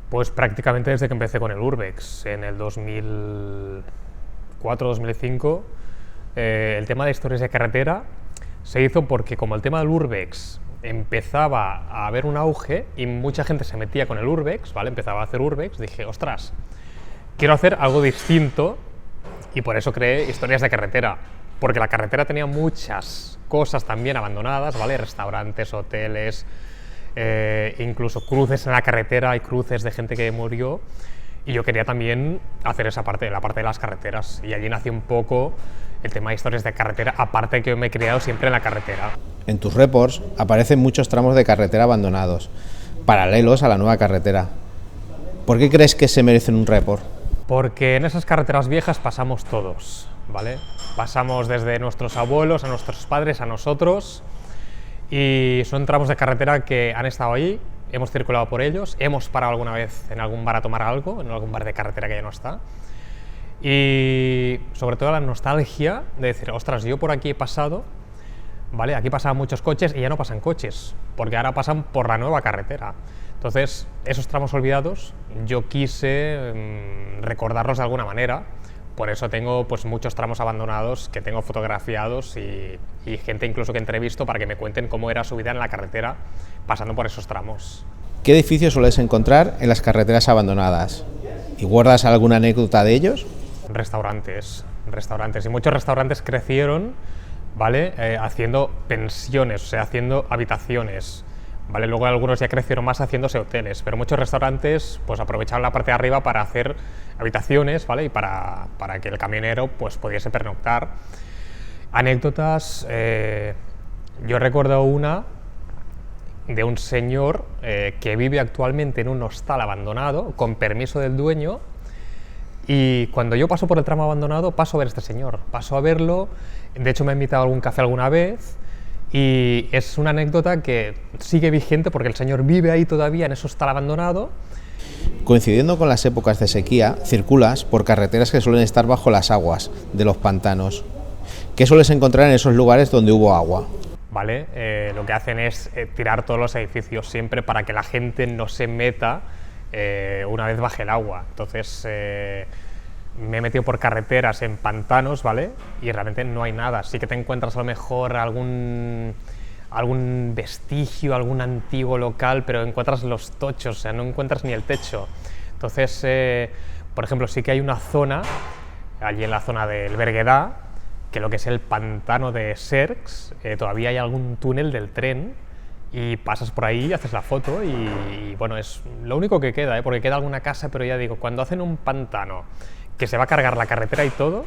Pues prácticamente desde que empecé con el Urbex, en el 2004-2005. El tema de historias de carretera se hizo porque, como el tema del Urbex empezaba a haber un auge y mucha gente se metía con el Urbex, ¿vale? Empezaba a hacer Urbex, dije, ostras, quiero hacer algo distinto, y por eso creé historias de carretera, porque la carretera tenía muchas cosas también abandonadas, ¿vale? Restaurantes, hoteles, incluso cruces en la carretera, hay cruces de gente que murió, y yo quería también hacer esa parte, la parte de las carreteras, y allí nació un poco el tema de historias de carretera, aparte que yo me he criado siempre en la carretera. En tus reports aparecen muchos tramos de carretera abandonados, paralelos a la nueva carretera. ¿Por qué crees que se merecen un report? Porque en esas carreteras viejas pasamos todos, ¿vale? Pasamos desde nuestros abuelos, a nuestros padres, a nosotros, y son tramos de carretera que han estado ahí, hemos circulado por ellos, hemos parado alguna vez en algún bar a tomar algo, en algún bar de carretera que ya no está, y sobre todo la nostalgia de decir, ostras, yo por aquí he pasado, ¿vale? Aquí pasaban muchos coches y ya no pasan coches, porque ahora pasan por la nueva carretera. Entonces, esos tramos olvidados, yo quise recordarlos de alguna manera. Por eso tengo pues muchos tramos abandonados que tengo fotografiados y gente incluso que entrevisto para que me cuenten cómo era su vida en la carretera pasando por esos tramos. ¿Qué edificios sueles encontrar en las carreteras abandonadas? ¿Y guardas alguna anécdota de ellos? Restaurantes. Y muchos restaurantes crecieron, ¿vale? Haciendo pensiones, o sea, haciendo habitaciones, ¿vale? Luego algunos ya crecieron más haciéndose hoteles, pero muchos restaurantes pues aprovecharon la parte de arriba para hacer habitaciones, ¿vale? Y para que el camionero pues pudiese pernoctar. Anécdotas, yo recuerdo una de un señor que vive actualmente en un hostal abandonado, con permiso del dueño, y cuando yo paso por el tramo abandonado paso a ver a este señor, paso a verlo, de hecho me ha invitado a algún café alguna vez, y es una anécdota que sigue vigente porque el señor vive ahí todavía en ese hostal abandonado. Coincidiendo con las épocas de sequía, circulas por carreteras que suelen estar bajo las aguas de los pantanos. ¿Qué sueles encontrar en esos lugares donde hubo agua? Vale, lo que hacen es tirar todos los edificios siempre para que la gente no se meta una vez baje el agua. Entonces me he metido por carreteras en pantanos, ¿vale? Y realmente no hay nada. Sí que te encuentras a lo mejor algún vestigio, algún antiguo local, pero encuentras los tochos, o sea, no encuentras ni el techo. Entonces, por ejemplo, sí que hay una zona, allí en la zona del Berguedà, que lo que es el pantano de Cercs, todavía hay algún túnel del tren, y pasas por ahí, haces la foto y bueno, es lo único que queda, porque queda alguna casa, pero ya digo, cuando hacen un pantano que se va a cargar la carretera y todo,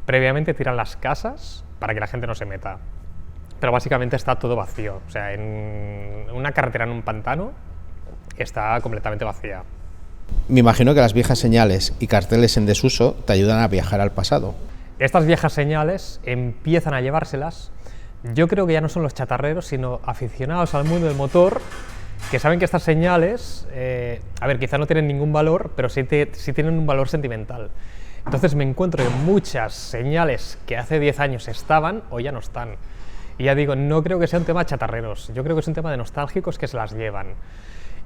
previamente tiran las casas para que la gente no se meta. Pero básicamente está todo vacío, o sea, en una carretera en un pantano está completamente vacía. Me imagino que las viejas señales y carteles en desuso te ayudan a viajar al pasado. Estas viejas señales empiezan a llevárselas. Yo creo que ya no son los chatarreros, sino aficionados al mundo del motor, que saben que estas señales, a ver, quizá no tienen ningún valor, pero sí tienen un valor sentimental. Entonces me encuentro que muchas señales que hace 10 años estaban, hoy ya no están. Y ya digo, no creo que sea un tema de chatarreros, yo creo que es un tema de nostálgicos que se las llevan.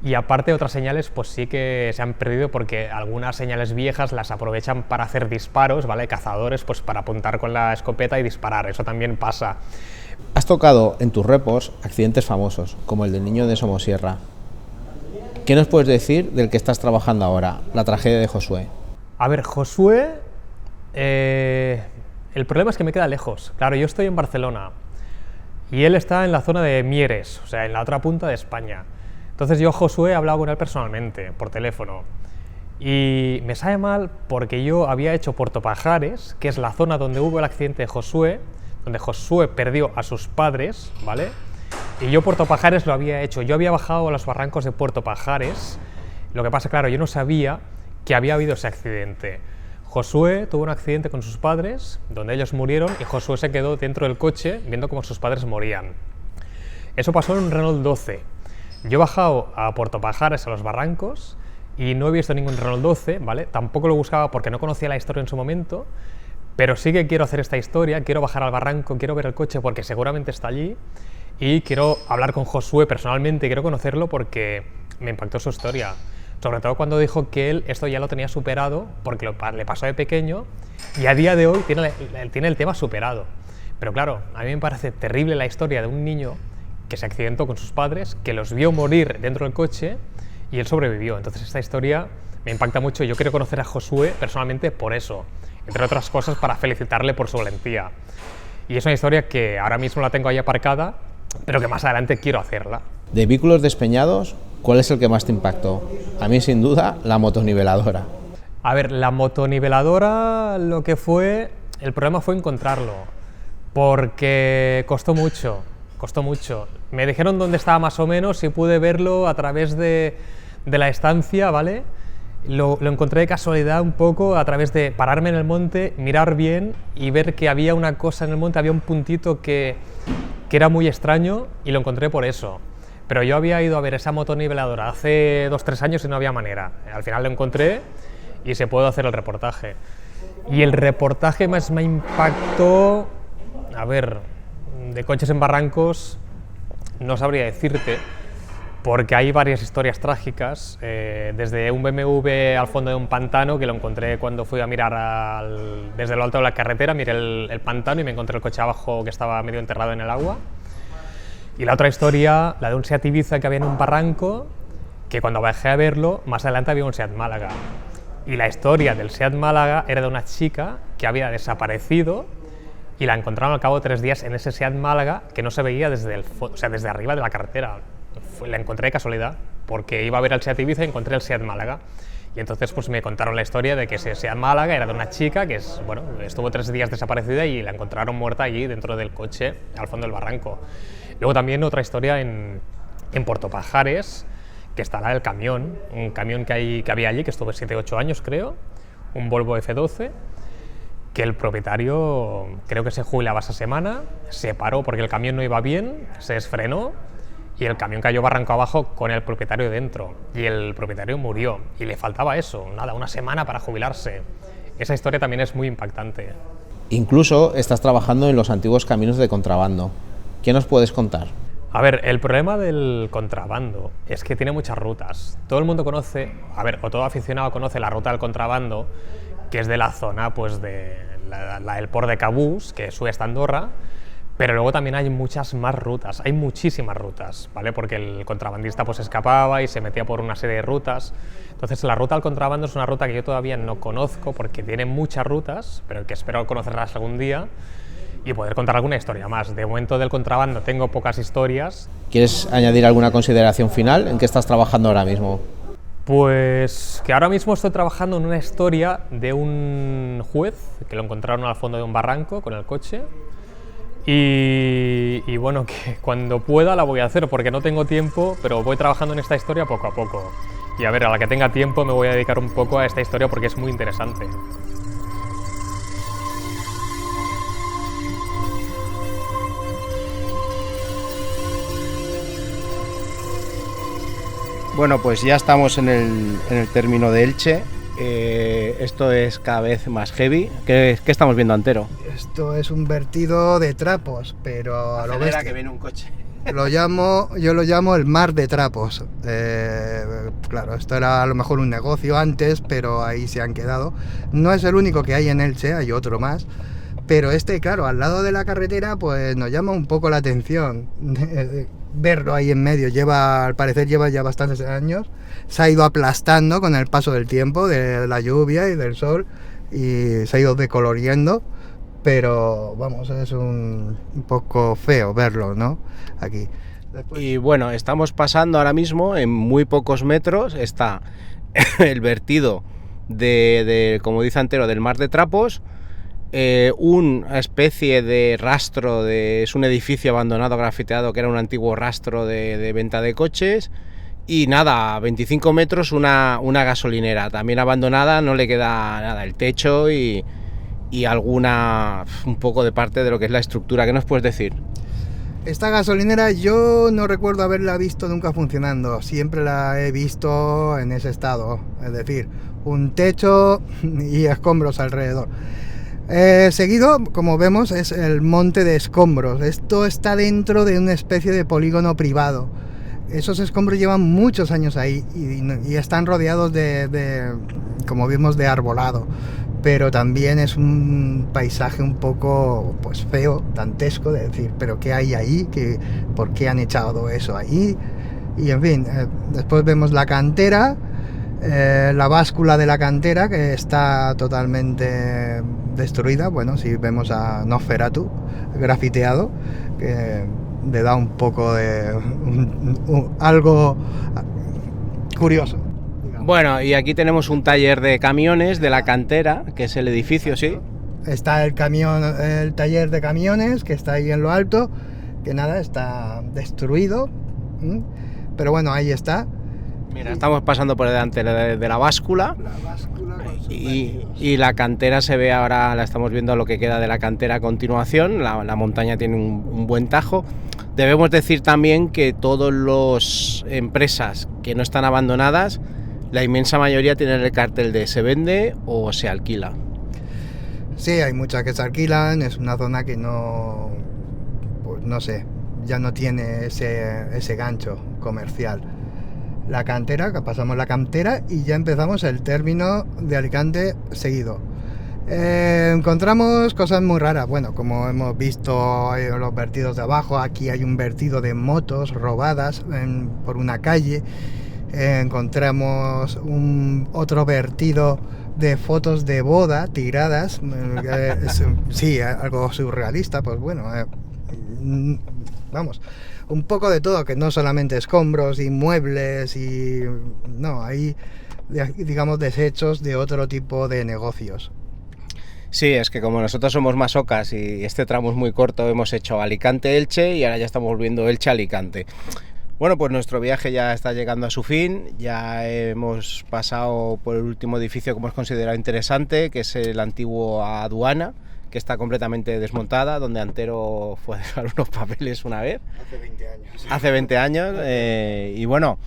Y aparte otras señales pues sí que se han perdido porque algunas señales viejas las aprovechan para hacer disparos, ¿vale? Cazadores pues para apuntar con la escopeta y disparar, eso también pasa. Has tocado en tus repos accidentes famosos, como el del niño de Somosierra. ¿Qué nos puedes decir del que estás trabajando ahora, la tragedia de Josué? A ver, Josué, el problema es que me queda lejos. Claro, yo estoy en Barcelona y él está en la zona de Mieres, o sea, en la otra punta de España. Entonces yo, Josué, he hablado con él personalmente, por teléfono. Y me sabe mal porque yo había hecho Puerto Pajares, que es la zona donde hubo el accidente de Josué, donde Josué perdió a sus padres, ¿vale? Y yo Puerto Pajares lo había hecho. Yo había bajado a los barrancos de Puerto Pajares. Lo que pasa, claro, yo no sabía que había habido ese accidente. Josué tuvo un accidente con sus padres, donde ellos murieron, y Josué se quedó dentro del coche viendo cómo sus padres morían. Eso pasó en un Renault 12. Yo he bajado a Puerto Pajares, a los barrancos, y no he visto ningún Renault 12, ¿vale? Tampoco lo buscaba porque no conocía la historia en su momento, pero sí que quiero hacer esta historia, quiero bajar al barranco, quiero ver el coche porque seguramente está allí, y quiero hablar con Josué personalmente, quiero conocerlo porque me impactó su historia. Sobre todo cuando dijo que él esto ya lo tenía superado porque le pasó de pequeño y a día de hoy tiene el tema superado. Pero claro, a mí me parece terrible la historia de un niño que se accidentó con sus padres, que los vio morir dentro del coche y él sobrevivió. Entonces esta historia me impacta mucho y yo quiero conocer a Josué personalmente por eso, entre otras cosas para felicitarle por su valentía. Y es una historia que ahora mismo la tengo ahí aparcada, pero que más adelante quiero hacerla. De vehículos despeñados, ¿cuál es el que más te impactó? A mí, sin duda, la motoniveladora. A ver, la motoniveladora, lo que fue... El problema fue encontrarlo, porque costó mucho. Me dijeron dónde estaba más o menos y pude verlo a través de la estancia, ¿vale? Lo encontré de casualidad un poco a través de pararme en el monte, mirar bien y ver que había una cosa en el monte, había un puntito que era muy extraño y lo encontré por eso. Pero yo había ido a ver esa motoniveladora hace 2-3 años y no había manera. Al final lo encontré y se pudo hacer el reportaje. Y el reportaje más me impactó, a ver, de coches en barrancos, no sabría decirte, porque hay varias historias trágicas, desde un BMW al fondo de un pantano, que lo encontré cuando fui a mirar desde lo alto de la carretera, miré el pantano y me encontré el coche abajo que estaba medio enterrado en el agua. Y la otra historia, la de un Seat Ibiza que había en un barranco, que cuando bajé a verlo, más adelante había un Seat Málaga. Y la historia del Seat Málaga era de una chica que había desaparecido y la encontraron al cabo de 3 días en ese Seat Málaga que no se veía desde arriba de la carretera. La encontré de casualidad, porque iba a ver al Seat Ibiza y encontré el Seat Málaga. Y entonces pues me contaron la historia de que ese Seat Málaga era de una chica que estuvo 3 días desaparecida y la encontraron muerta allí dentro del coche, al fondo del barranco. Luego también otra historia en Puerto Pajares, que está la del camión, un camión que había allí, que estuvo 7-8 años creo, un Volvo F12, que el propietario creo que se jubilaba esa semana, se paró porque el camión no iba bien, se desfrenó y el camión cayó barranco abajo con el propietario dentro y el propietario murió y le faltaba eso, nada, una semana para jubilarse. Esa historia también es muy impactante. Incluso estás trabajando en los antiguos caminos de contrabando. ¿Qué nos puedes contar? A ver, el problema del contrabando es que tiene muchas rutas. Todo el mundo conoce, o todo aficionado conoce la ruta del contrabando, que es de la zona pues de el Port de Cabús, que sube hasta Andorra, pero luego también hay muchas más rutas, hay muchísimas rutas, ¿vale? Porque el contrabandista pues escapaba y se metía por una serie de rutas. Entonces la ruta del contrabando es una ruta que yo todavía no conozco porque tiene muchas rutas, pero que espero conocerlas algún día y poder contar alguna historia más. De momento del contrabando tengo pocas historias. ¿Quieres añadir alguna consideración final? ¿En qué estás trabajando ahora mismo? Pues que ahora mismo estoy trabajando en una historia de un juez que lo encontraron al fondo de un barranco con el coche Y bueno, que cuando pueda la voy a hacer porque no tengo tiempo, pero voy trabajando en esta historia poco a poco. Y a ver, a la que tenga tiempo me voy a dedicar un poco a esta historia porque es muy interesante. Bueno, pues ya estamos en el término de Elche. Esto es cada vez más heavy. ¿Qué estamos viendo, Antero? Esto es un vertido de trapos, pero a lo bestia. Que viene un coche. Yo lo llamo el mar de trapos. Claro, esto era a lo mejor un negocio antes, pero ahí se han quedado. No es el único que hay en Elche, hay otro más. Pero claro, al lado de la carretera, pues nos llama un poco la atención verlo ahí en medio. Al parecer lleva ya bastantes años. Se ha ido aplastando con el paso del tiempo, de la lluvia y del sol, y se ha ido decoloriendo. Pero vamos, es un poco feo verlo, ¿no? Aquí. Después... Y bueno, estamos pasando ahora mismo, en muy pocos metros, está el vertido como dice Antero, del mar de trapos. Una especie de rastro, es un edificio abandonado, grafiteado, que era un antiguo rastro de venta de coches. Y nada, a 25 metros una gasolinera, también abandonada, no le queda nada, el techo y un poco de parte de lo que es la estructura. ¿Qué nos puedes decir? Esta gasolinera yo no recuerdo haberla visto nunca funcionando, siempre la he visto en ese estado, es decir, un techo y escombros alrededor. Seguido, como vemos, es el monte de escombros. Esto está dentro de una especie de polígono privado. Esos escombros llevan muchos años ahí y están rodeados como vimos, de arbolado. Pero también es un paisaje un poco pues feo, dantesco, de decir, pero ¿qué hay ahí? ¿Por qué han echado eso ahí? Y en fin, después vemos la cantera, la báscula de la cantera, que está totalmente destruida. Bueno, si vemos a Nosferatu grafiteado, que le da un poco de algo curioso. Bueno, y aquí tenemos un taller de camiones de la cantera, que es el edificio, sí. Está el taller de camiones, que está ahí en lo alto, que nada, está destruido. Pero bueno, ahí está. Mira, estamos pasando por delante de la báscula. Y la cantera se ve ahora, la estamos viendo lo que queda de la cantera a continuación. La montaña tiene un buen tajo. Debemos decir también que todas las empresas que no están abandonadas, la inmensa mayoría tienen el cartel de se vende o se alquila. Sí, hay muchas que se alquilan, es una zona que no, pues no sé, ya no tiene ese gancho comercial. La cantera, que pasamos la cantera y ya empezamos el término de Alicante seguido. Encontramos cosas muy raras, bueno, como hemos visto en los vertidos de abajo, aquí hay un vertido de motos robadas por una calle. Encontramos otro vertido de fotos de boda tiradas, sí, algo surrealista, pues bueno, vamos, un poco de todo, que no solamente escombros y muebles no, hay, digamos, desechos de otro tipo de negocios. Sí, es que como nosotros somos masocas y este tramo es muy corto, hemos hecho Alicante-Elche y ahora ya estamos volviendo Elche-Alicante. Bueno, pues nuestro viaje ya está llegando a su fin, ya hemos pasado por el último edificio que hemos considerado interesante, que es el antiguo aduana, que está completamente desmontada, donde Antero fue a dejar unos papeles una vez. Hace 20 años. Hace 20 años, y bueno,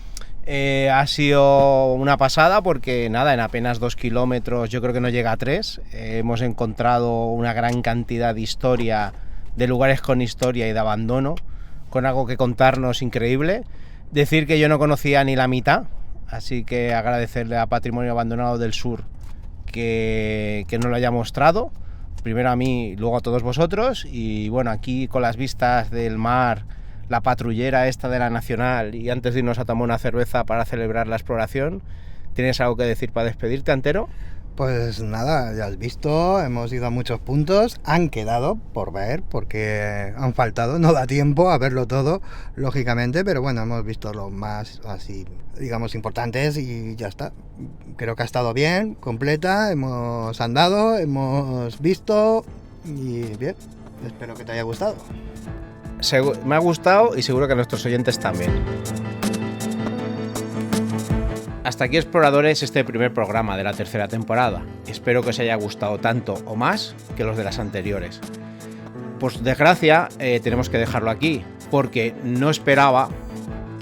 ha sido una pasada porque nada, en apenas 2 kilómetros, yo creo que no llega a 3, hemos encontrado una gran cantidad de historia, de lugares con historia y de abandono, con algo que contarnos increíble. Decir que yo no conocía ni la mitad, así que agradecerle a Patrimonio Abandonado del Sur que nos lo haya mostrado, primero a mí, luego a todos vosotros. Y bueno, aquí con las vistas del mar, la patrullera esta de la Nacional, y antes de irnos a tomar una cerveza para celebrar la exploración, ¿tienes algo que decir para despedirte, Antero? Pues nada, ya has visto, hemos ido a muchos puntos, han quedado por ver porque han faltado, no da tiempo a verlo todo, lógicamente, pero bueno, hemos visto los más así, digamos, importantes y ya está. Creo que ha estado bien, completa, hemos andado, hemos visto y bien. Espero que te haya gustado. Me ha gustado y seguro que a nuestros oyentes también. Hasta aquí, exploradores, este primer programa de la tercera temporada. Espero que os haya gustado tanto o más que los de las anteriores. Por desgracia, tenemos que dejarlo aquí, porque no esperaba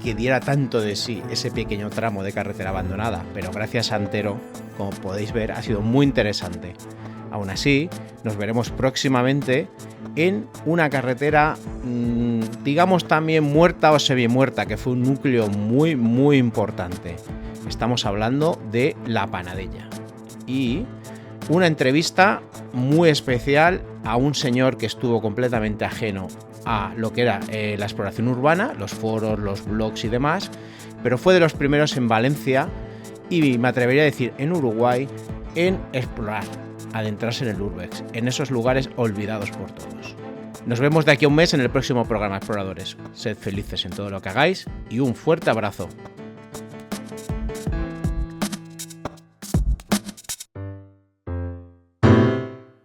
que diera tanto de sí ese pequeño tramo de carretera abandonada, pero gracias a Antero, como podéis ver, ha sido muy interesante. Aún así, nos veremos próximamente en una carretera, digamos también muerta o semi-muerta, que fue un núcleo muy, muy importante. Estamos hablando de La Panadella. Y una entrevista muy especial a un señor que estuvo completamente ajeno a lo que era la exploración urbana, los foros, los blogs y demás, pero fue de los primeros en Valencia y me atrevería a decir en Uruguay en explorar, adentrarse en el Urbex, en esos lugares olvidados por todos. Nos vemos de aquí a un mes en el próximo programa, exploradores. Sed felices en todo lo que hagáis y un fuerte abrazo.